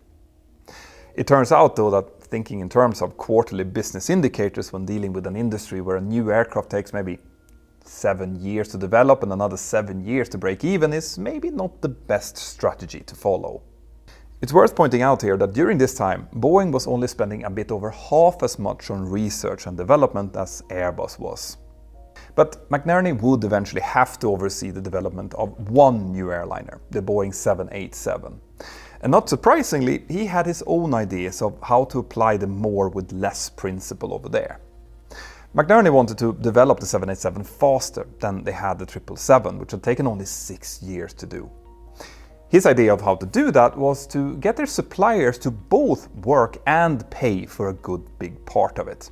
It turns out, though, that thinking in terms of quarterly business indicators when dealing with an industry where a new aircraft takes maybe 7 years to develop and another 7 years to break even is maybe not the best strategy to follow. It's worth pointing out here that during this time, Boeing was only spending a bit over half as much on research and development as Airbus was. But McNerney would eventually have to oversee the development of one new airliner, the Boeing 787. And not surprisingly, he had his own ideas of how to apply the more with less principle over there. McNerney wanted to develop the 787 faster than they had the 777, which had taken only 6 years to do. His idea of how to do that was to get their suppliers to both work and pay for a good big part of it.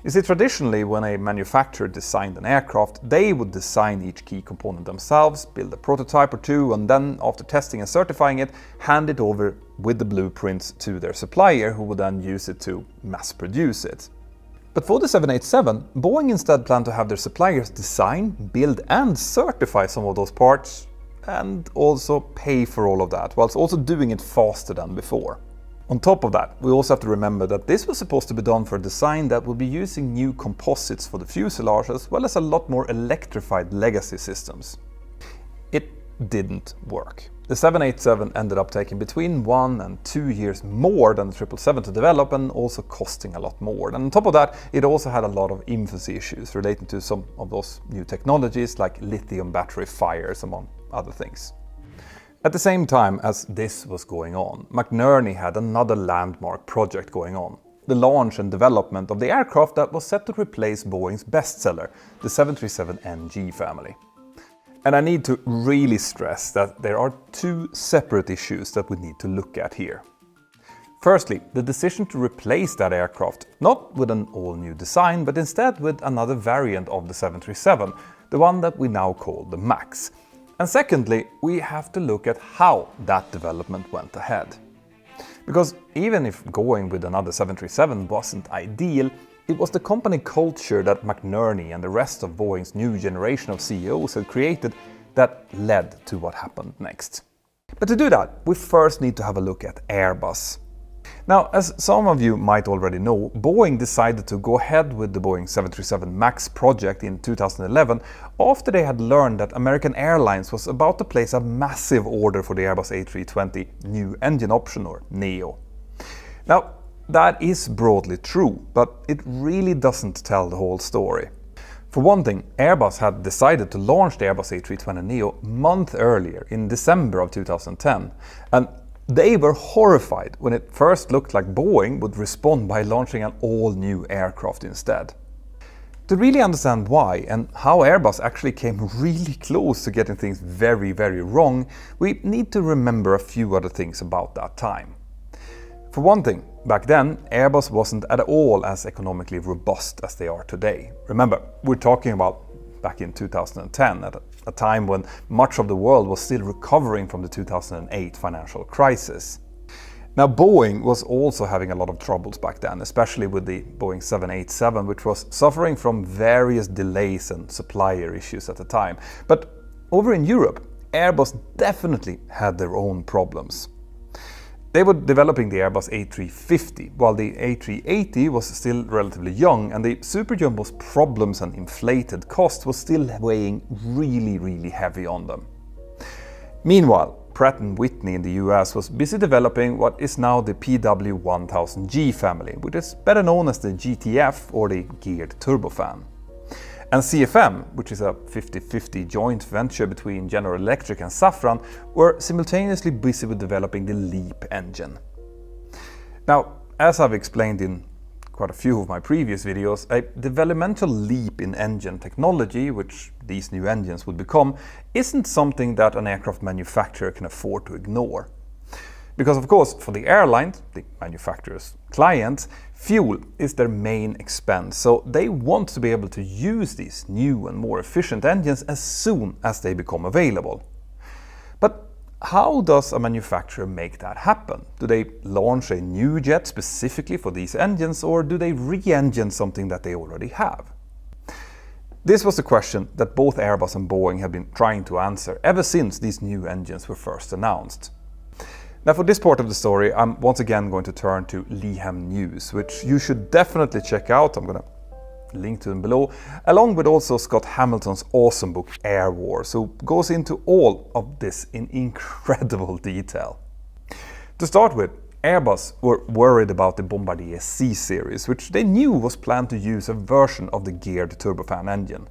You see, traditionally, when a manufacturer designed an aircraft, they would design each key component themselves, build a prototype or two, and then, after testing and certifying it, hand it over with the blueprints to their supplier, who would then use it to mass produce it. But for the 787, Boeing instead planned to have their suppliers design, build, and certify some of those parts, and also pay for all of that, whilst also doing it faster than before. On top of that, we also have to remember that this was supposed to be done for a design that would be using new composites for the fuselage as well as a lot more electrified legacy systems. It didn't work. The 787 ended up taking between 1 and 2 years more than the 777 to develop and also costing a lot more. And on top of that, it also had a lot of infancy issues relating to some of those new technologies like lithium battery fires, among other things. At the same time as this was going on, McNerney had another landmark project going on. The launch and development of the aircraft that was set to replace Boeing's bestseller, the 737NG family. And I need to really stress that there are two separate issues that we need to look at here. Firstly, the decision to replace that aircraft, not with an all-new design, but instead with another variant of the 737, the one that we now call the MAX. And secondly, we have to look at how that development went ahead. Because even if going with another 737 wasn't ideal, it was the company culture that McNerney and the rest of Boeing's new generation of CEOs had created that led to what happened next. But to do that, we first need to have a look at Airbus. Now, as some of you might already know, Boeing decided to go ahead with the Boeing 737 MAX project in 2011 after they had learned that American Airlines was about to place a massive order for the Airbus A320 new engine option, or NEO. Now, that is broadly true, but it really doesn't tell the whole story. For one thing, Airbus had decided to launch the Airbus A320neo a month earlier, in December of 2010, and they were horrified when it first looked like Boeing would respond by launching an all-new aircraft instead. To really understand why and how Airbus actually came really close to getting things very, very wrong, we need to remember a few other things about that time. For one thing, back then, Airbus wasn't at all as economically robust as they are today. Remember, we're talking about back in 2010, at a time when much of the world was still recovering from the 2008 financial crisis. Now, Boeing was also having a lot of troubles back then, especially with the Boeing 787, which was suffering from various delays and supplier issues at the time. But over in Europe, Airbus definitely had their own problems. They were developing the Airbus A350, while the A380 was still relatively young, and the Super Jumbo's problems and inflated cost was still weighing really heavy on them. Meanwhile, Pratt & Whitney in the US was busy developing what is now the PW1000G family, which is better known as the GTF, or the geared turbofan. And CFM, which is a 50-50 joint venture between General Electric and Safran, were simultaneously busy with developing the LEAP engine. Now, as I've explained in quite a few of my previous videos, a developmental leap in engine technology, which these new engines would become, isn't something that an aircraft manufacturer can afford to ignore. Because of course, for the airlines, the manufacturer's clients, fuel is their main expense, so they want to be able to use these new and more efficient engines as soon as they become available. But how does a manufacturer make that happen? Do they launch a new jet specifically for these engines, or do they re-engine something that they already have? This was the question that both Airbus and Boeing have been trying to answer ever since these new engines were first announced. Now, for this part of the story, I'm once again going to turn to Leham News, which you should definitely check out. I'm going to link to them below, along with also Scott Hamilton's awesome book Air Wars, who goes into all of this in incredible detail. To start with, Airbus were worried about the Bombardier C series, which they knew was planned to use a version of the geared turbofan engine.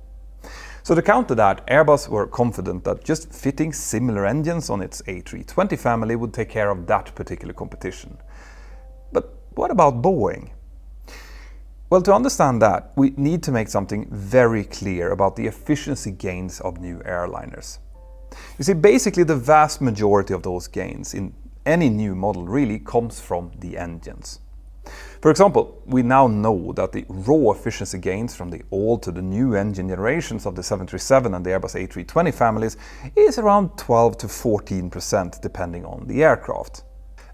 So to counter that, Airbus were confident that just fitting similar engines on its A320 family would take care of that particular competition. But what about Boeing? Well, to understand that, we need to make something very clear about the efficiency gains of new airliners. You see, basically the vast majority of those gains in any new model really comes from the engines. For example, we now know that the raw efficiency gains from the old to the new engine generations of the 737 and the Airbus A320 families is around 12 to 14% depending on the aircraft.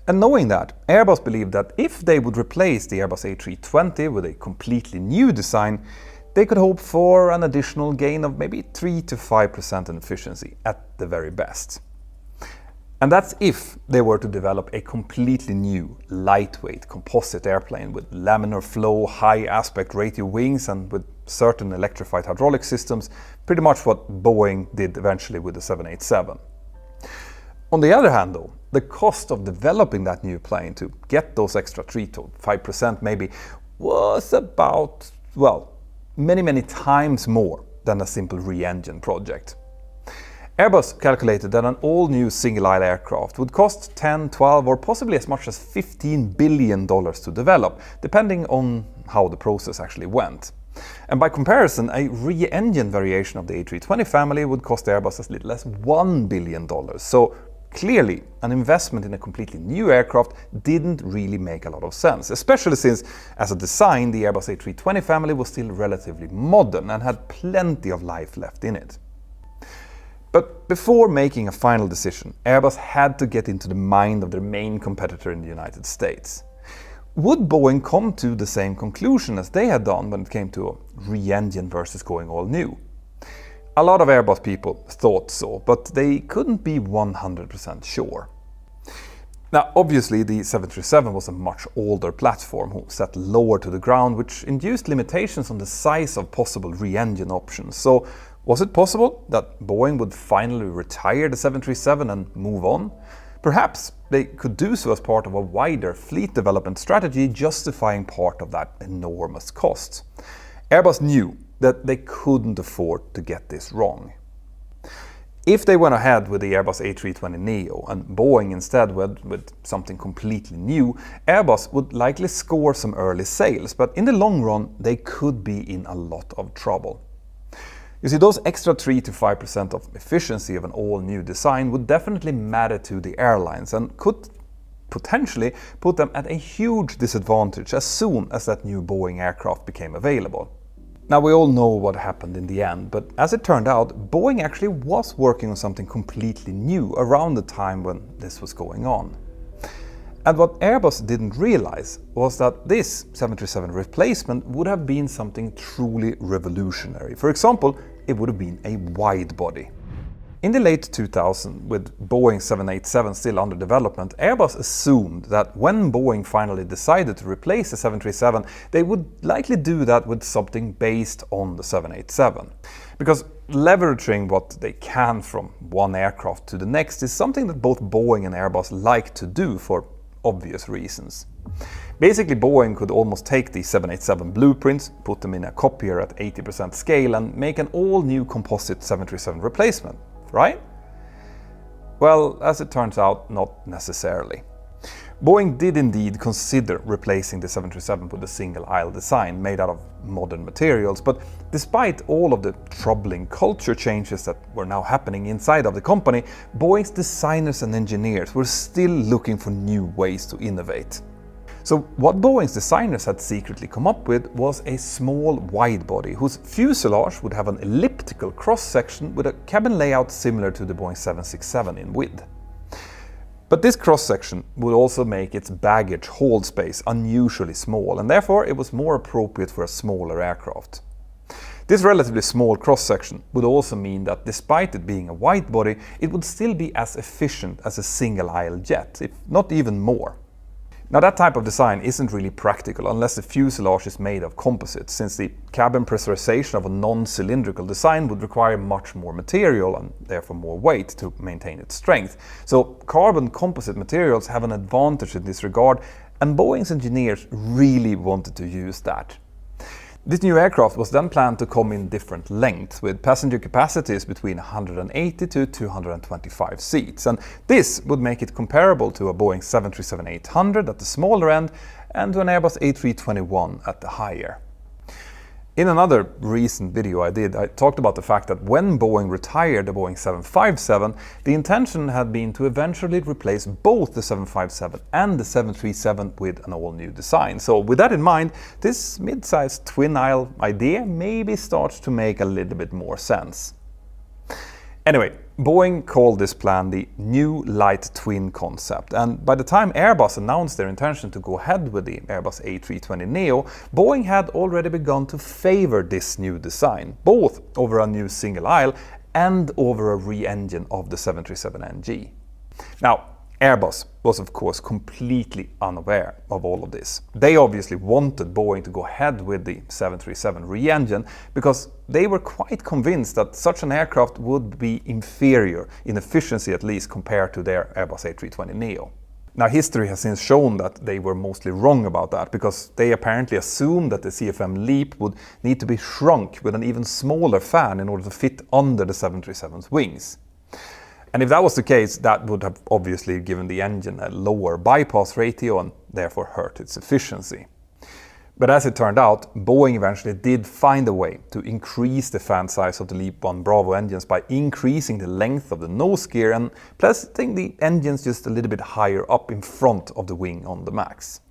And knowing that, Airbus believed that if they would replace the Airbus A320 with a completely new design, they could hope for an additional gain of maybe 3 to 5% in efficiency at the very best. And that's if they were to develop a completely new, lightweight composite airplane with laminar flow, high aspect ratio wings and with certain electrified hydraulic systems, pretty much what Boeing did eventually with the 787. On the other hand though, the cost of developing that new plane to get those extra 3 to 5% maybe was about, well, many times more than a simple re-engine project. Airbus calculated that an all-new single-aisle aircraft would cost 10, 12 or possibly as much as $15 billion to develop, depending on how the process actually went. And by comparison, a re-engine variation of the A320 family would cost Airbus as little as $1 billion. So clearly, an investment in a completely new aircraft didn't really make a lot of sense, especially since, as a design, the Airbus A320 family was still relatively modern and had plenty of life left in it. But before making a final decision, Airbus had to get into the mind of their main competitor in the United States. Would Boeing come to the same conclusion as they had done when it came to a re-engine versus going all new? A lot of Airbus people thought so, but they couldn't be 100% sure. Now, obviously, the 737 was a much older platform, set lower to the ground, which induced limitations on the size of possible re-engine options. So, was it possible that Boeing would finally retire the 737 and move on? Perhaps they could do so as part of a wider fleet development strategy, justifying part of that enormous cost. Airbus knew that they couldn't afford to get this wrong. If they went ahead with the Airbus A320neo and Boeing instead went with something completely new, Airbus would likely score some early sales, but in the long run they could be in a lot of trouble. You see, those extra 3 to 5% of efficiency of an all-new design would definitely matter to the airlines and could potentially put them at a huge disadvantage as soon as that new Boeing aircraft became available. Now, we all know what happened in the end, but as it turned out, Boeing actually was working on something completely new around the time when this was going on. And what Airbus didn't realize was that this 737 replacement would have been something truly revolutionary. For example, it would have been a wide body. In the late 2000s, with Boeing 787 still under development, Airbus assumed that when Boeing finally decided to replace the 737, they would likely do that with something based on the 787. Because leveraging what they can from one aircraft to the next is something that both Boeing and Airbus like to do for obvious reasons. Basically, Boeing could almost take the 787 blueprints, put them in a copier at 80% scale and make an all-new composite 737 replacement, right? Well, as it turns out, not necessarily. Boeing did indeed consider replacing the 737 with a single-aisle design made out of modern materials, but despite all of the troubling culture changes that were now happening inside of the company, Boeing's designers and engineers were still looking for new ways to innovate. So what Boeing's designers had secretly come up with was a small widebody whose fuselage would have an elliptical cross-section with a cabin layout similar to the Boeing 767 in width. But this cross-section would also make its baggage hold space unusually small, and therefore it was more appropriate for a smaller aircraft. This relatively small cross-section would also mean that despite it being a widebody, it would still be as efficient as a single-aisle jet, if not even more. Now, that type of design isn't really practical unless the fuselage is made of composite, since the cabin pressurization of a non-cylindrical design would require much more material and therefore more weight to maintain its strength. So carbon composite materials have an advantage in this regard, and Boeing's engineers really wanted to use that. This new aircraft was then planned to come in different lengths, with passenger capacities between 180 to 225 seats, and this would make it comparable to a Boeing 737-800 at the smaller end and to an Airbus A321 at the higher. In another recent video I talked about the fact that when Boeing retired the Boeing 757, the intention had been to eventually replace both the 757 and the 737 with an all-new design. So with that in mind, this mid-sized twin-aisle idea maybe starts to make a little bit more sense. Anyway, Boeing called this plan the New Light Twin concept, and by the time Airbus announced their intention to go ahead with the Airbus A320neo, Boeing had already begun to favor this new design, both over a new single aisle and over a re-engine of the 737NG. Now, Airbus was of course completely unaware of all of this. They obviously wanted Boeing to go ahead with the 737 re-engine because they were quite convinced that such an aircraft would be inferior, in efficiency at least, compared to their Airbus A320neo. Now, history has since shown that they were mostly wrong about that, because they apparently assumed that the CFM LEAP would need to be shrunk with an even smaller fan in order to fit under the 737's wings. And if that was the case, that would have obviously given the engine a lower bypass ratio and therefore hurt its efficiency. But as it turned out, Boeing eventually did find a way to increase the fan size of the LEAP 1 Bravo engines by increasing the length of the nose gear and placing the engines just a little bit higher up in front of the wing on the MAX.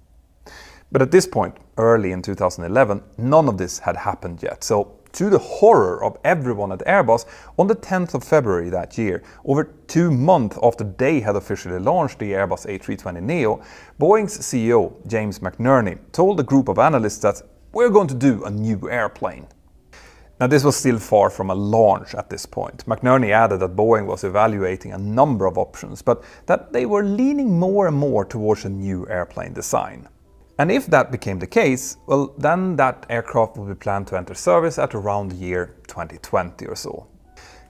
But at this point, early in 2011, none of this had happened yet. So, to the horror of everyone at Airbus, on the 10th of February that year, over 2 months after they had officially launched the Airbus A320neo, Boeing's CEO, James McNerney, told a group of analysts that we're going to do a new airplane. Now, this was still far from a launch at this point. McNerney added that Boeing was evaluating a number of options, but that they were leaning more and more towards a new airplane design. And if that became the case, well, then that aircraft would be planned to enter service at around the year 2020 or so.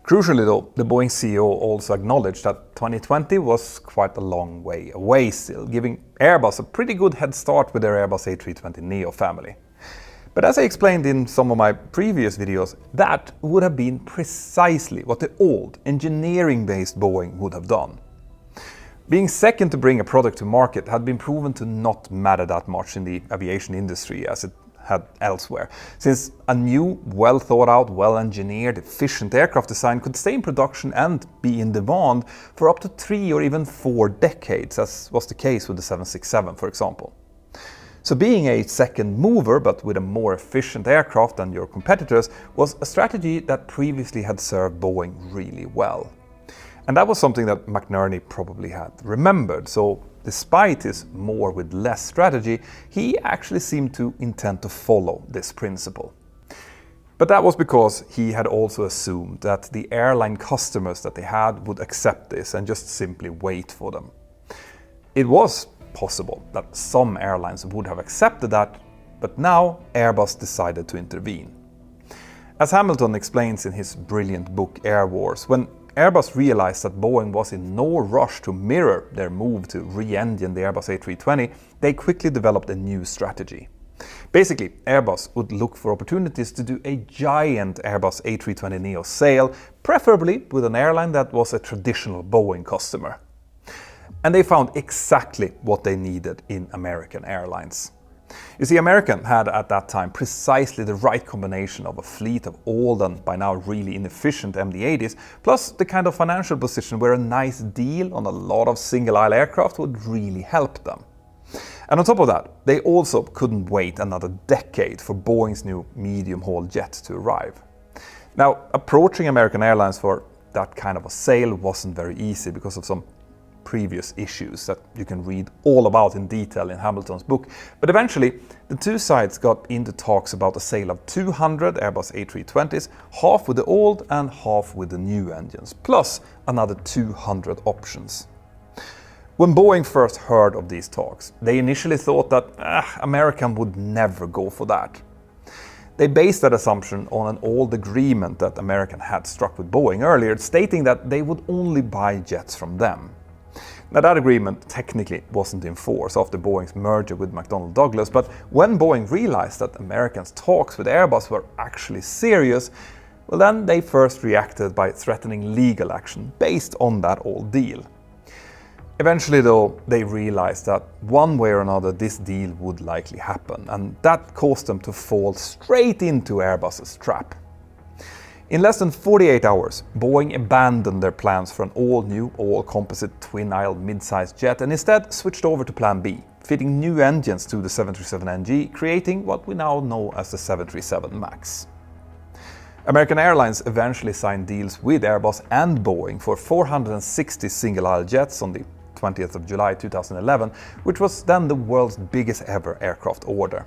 Crucially though, the Boeing CEO also acknowledged that 2020 was quite a long way away still, giving Airbus a pretty good head start with their Airbus A320neo family. But as I explained in some of my previous videos, that would have been precisely what the old engineering-based Boeing would have done. Being second to bring a product to market had been proven to not matter that much in the aviation industry as it had elsewhere, since a new, well thought out, well engineered, efficient aircraft design could stay in production and be in demand for up to 3 or even 4 decades, as was the case with the 767, for example. So being a second mover, but with a more efficient aircraft than your competitors, was a strategy that previously had served Boeing really well. And that was something that McNerney probably had remembered, so despite his more with less strategy, he actually seemed to intend to follow this principle. But that was because he had also assumed that the airline customers that they had would accept this and just simply wait for them. It was possible that some airlines would have accepted that, but now Airbus decided to intervene. As Hamilton explains in his brilliant book Air Wars, when Airbus realized that Boeing was in no rush to mirror their move to re-engine the Airbus A320, they quickly developed a new strategy. Basically, Airbus would look for opportunities to do a giant Airbus A320neo sale, preferably with an airline that was a traditional Boeing customer. And they found exactly what they needed in American Airlines. You see, American had at that time precisely the right combination of a fleet of old and by now really inefficient MD-80s, plus the kind of financial position where a nice deal on a lot of single-aisle aircraft would really help them. And on top of that, they also couldn't wait another decade for Boeing's new medium-haul jet to arrive. Now, approaching American Airlines for that kind of a sale wasn't very easy because of some previous issues that you can read all about in detail in Hamilton's book. But eventually, the two sides got into talks about a sale of 200 Airbus A320s, half with the old and half with the new engines, plus another 200 options. When Boeing first heard of these talks, they initially thought that American would never go for that. They based that assumption on an old agreement that American had struck with Boeing earlier, stating that they would only buy jets from them. Now, that agreement technically wasn't in force after Boeing's merger with McDonnell Douglas, but when Boeing realized that American's talks with Airbus were actually serious, well, then they first reacted by threatening legal action based on that old deal. Eventually, though, they realized that one way or another this deal would likely happen, and that caused them to fall straight into Airbus's trap. In less than 48 hours, Boeing abandoned their plans for an all-new, all-composite twin-aisle mid-sized jet and instead switched over to Plan B, fitting new engines to the 737NG, creating what we now know as the 737 MAX. American Airlines eventually signed deals with Airbus and Boeing for 460 single-aisle jets on the 20th of July 2011, which was then the world's biggest ever aircraft order.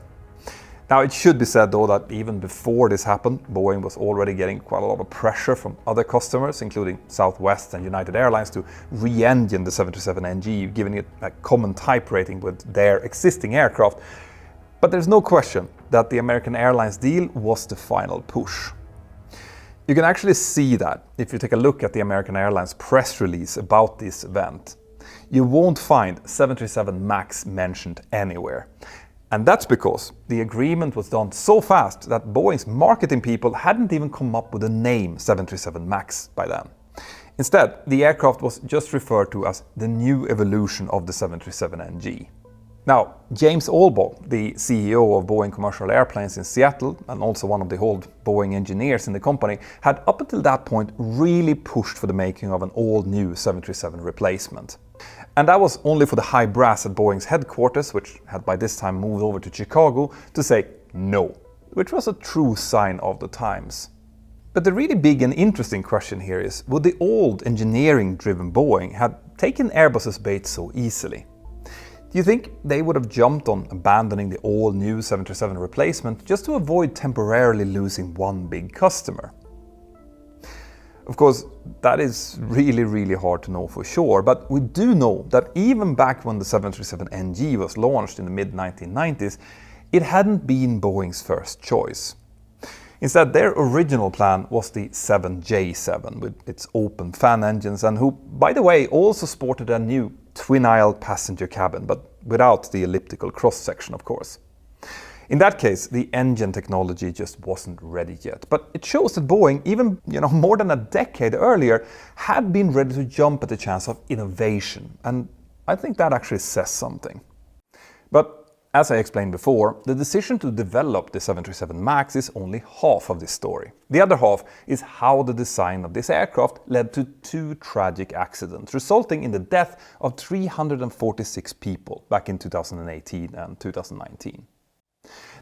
Now, it should be said though that even before this happened, Boeing was already getting quite a lot of pressure from other customers, including Southwest and United Airlines, to re-engine the 737NG, giving it a common type rating with their existing aircraft. But there's no question that the American Airlines deal was the final push. You can actually see that if you take a look at the American Airlines press release about this event. You won't find 737 MAX mentioned anywhere. And that's because the agreement was done so fast that Boeing's marketing people hadn't even come up with the name 737 MAX by then. Instead, the aircraft was just referred to as the new evolution of the 737NG. Now, James Albaugh, the CEO of Boeing Commercial Airplanes in Seattle, and also one of the old Boeing engineers in the company, had up until that point really pushed for the making of an all-new 737 replacement. And that was only for the high brass at Boeing's headquarters, which had by this time moved over to Chicago, to say no, which was a true sign of the times. But the really big and interesting question here is, would the old engineering-driven Boeing have taken Airbus's bait so easily? Do you think they would have jumped on abandoning the all-new 737 replacement just to avoid temporarily losing one big customer? Of course, that is really hard to know for sure, but we do know that even back when the 737NG was launched in the mid-1990s, it hadn't been Boeing's first choice. Instead, their original plan was the 7J7 with its open fan engines, and who, by the way, also sported a new twin-aisle passenger cabin, but without the elliptical cross-section, of course. In that case, the engine technology just wasn't ready yet, but it shows that Boeing, even more than a decade earlier, had been ready to jump at the chance of innovation, and I think that actually says something. But as I explained before, the decision to develop the 737 MAX is only half of this story. The other half is how the design of this aircraft led to two tragic accidents, resulting in the death of 346 people back in 2018 and 2019.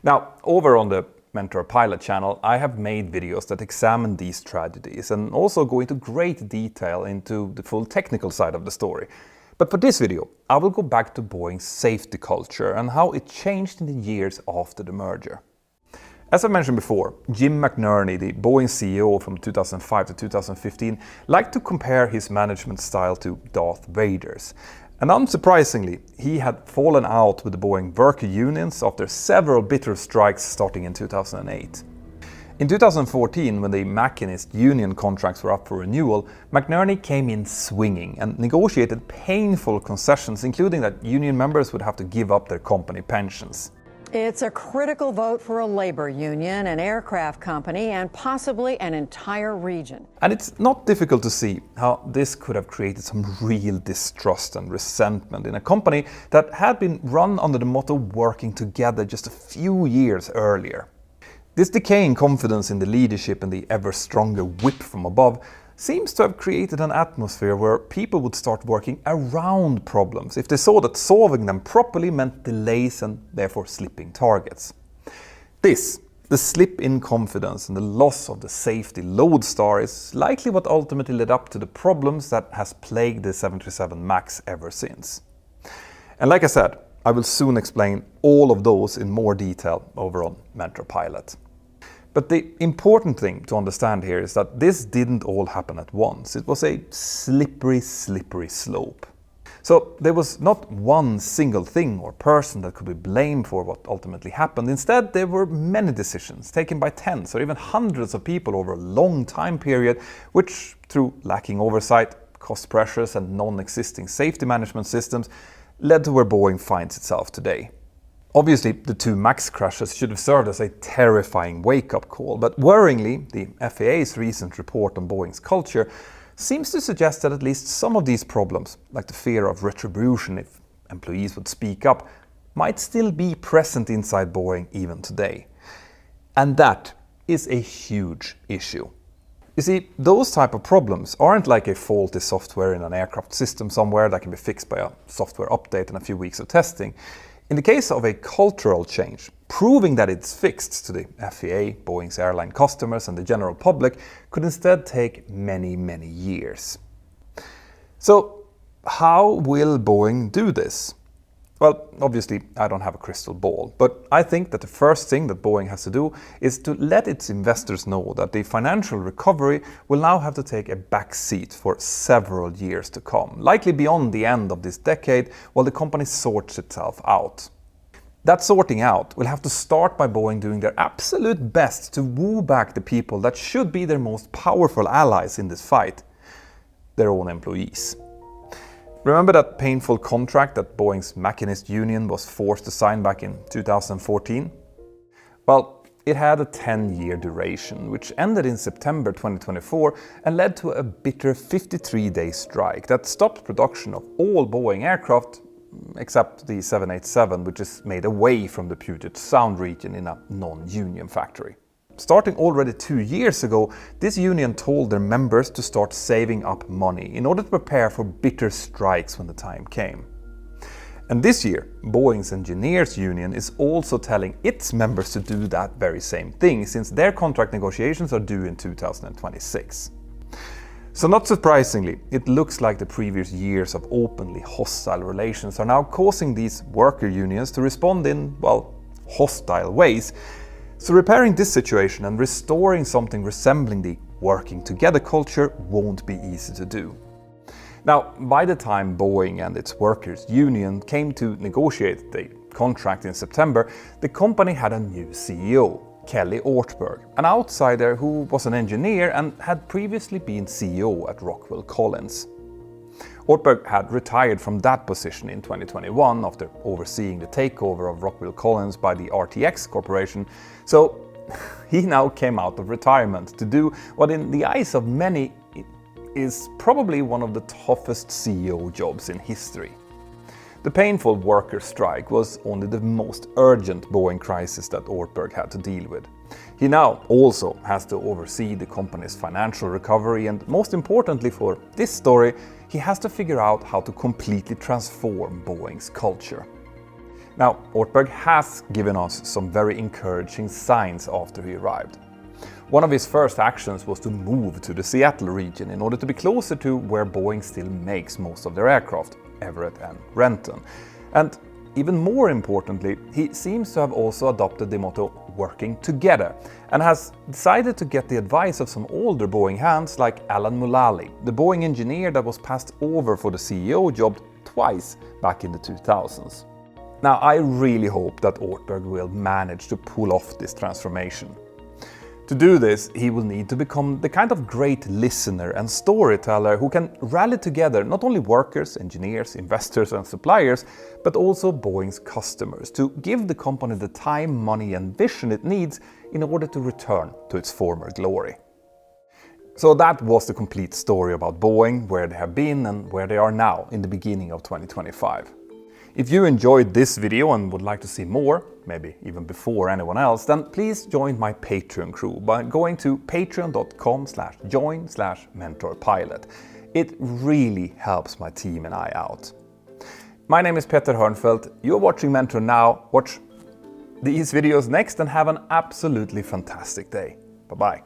Now, over on the Mentour Pilot channel, I have made videos that examine these tragedies and also go into great detail into the full technical side of the story. But for this video, I will go back to Boeing's safety culture and how it changed in the years after the merger. As I mentioned before, Jim McNerney, the Boeing CEO from 2005 to 2015, liked to compare his management style to Darth Vader's. And unsurprisingly, he had fallen out with the Boeing worker unions after several bitter strikes starting in 2008. In 2014, when the machinist union contracts were up for renewal, McNerney came in swinging and negotiated painful concessions, including that union members would have to give up their company pensions. It's a critical vote for a labor union, an aircraft company, and possibly an entire region. And it's not difficult to see how this could have created some real distrust and resentment in a company that had been run under the motto working together just a few years earlier. This decaying confidence in the leadership and the ever stronger whip from above seems to have created an atmosphere where people would start working around problems if they saw that solving them properly meant delays and therefore slipping targets. This, the slip in confidence and the loss of the safety lodestar, is likely what ultimately led up to the problems that has plagued the 737 MAX ever since. And like I said, I will soon explain all of those in more detail over on Mentour Pilot. But the important thing to understand here is that this didn't all happen at once. It was a slippery slope. So there was not one single thing or person that could be blamed for what ultimately happened. Instead, there were many decisions taken by tens or even hundreds of people over a long time period, which, through lacking oversight, cost pressures and non-existing safety management systems, led to where Boeing finds itself today. Obviously, the two MAX crashes should have served as a terrifying wake-up call, but worryingly, the FAA's recent report on Boeing's culture seems to suggest that at least some of these problems, like the fear of retribution if employees would speak up, might still be present inside Boeing even today. And that is a huge issue. You see, those type of problems aren't like a faulty software in an aircraft system somewhere that can be fixed by a software update and a few weeks of testing. In the case of a cultural change, proving that it's fixed to the FAA, Boeing's airline customers and the general public could instead take many, many years. So how will Boeing do this? Well, obviously, I don't have a crystal ball, but I think that the first thing that Boeing has to do is to let its investors know that the financial recovery will now have to take a back seat for several years to come, likely beyond the end of this decade, while the company sorts itself out. That sorting out will have to start by Boeing doing their absolute best to woo back the people that should be their most powerful allies in this fight, their own employees. Remember that painful contract that Boeing's machinist union was forced to sign back in 2014? Well, it had a 10-year duration, which ended in September 2024 and led to a bitter 53-day strike that stopped production of all Boeing aircraft, except the 787, which is made away from the Puget Sound region in a non-union factory. Starting already 2 years ago, this union told their members to start saving up money in order to prepare for bitter strikes when the time came. And this year, Boeing's engineers union is also telling its members to do that very same thing, since their contract negotiations are due in 2026. So not surprisingly, it looks like the previous years of openly hostile relations are now causing these worker unions to respond in, well, hostile ways. So repairing this situation and restoring something resembling the working together culture won't be easy to do. Now, by the time Boeing and its workers' union came to negotiate the contract in September, the company had a new CEO, Kelly Ortberg, an outsider who was an engineer and had previously been CEO at Rockwell Collins. Ortberg had retired from that position in 2021 after overseeing the takeover of Rockwell Collins by the RTX Corporation, so he now came out of retirement to do what in the eyes of many is probably one of the toughest CEO jobs in history. The painful worker strike was only the most urgent Boeing crisis that Ortberg had to deal with. He now also has to oversee the company's financial recovery, and most importantly for this story, he has to figure out how to completely transform Boeing's culture. Now, Ortberg has given us some very encouraging signs after he arrived. One of his first actions was to move to the Seattle region in order to be closer to where Boeing still makes most of their aircraft, Everett and Renton. And even more importantly, he seems to have also adopted the motto "working together" and has decided to get the advice of some older Boeing hands like Alan Mulally, the Boeing engineer that was passed over for the CEO job twice back in the 2000s. Now, I really hope that Ortberg will manage to pull off this transformation. To do this, he will need to become the kind of great listener and storyteller who can rally together not only workers, engineers, investors and suppliers, but also Boeing's customers to give the company the time, money and vision it needs in order to return to its former glory. So that was the complete story about Boeing, where they have been and where they are now in the beginning of 2025. If you enjoyed this video and would like to see more, maybe even before anyone else, then please join my Patreon crew by going to patreon.com/join/mentorpilot. It really helps my team and I out. My name is Peter Hörnfeldt. You're watching Mentor now. Watch these videos next and have an absolutely fantastic day. Bye-bye.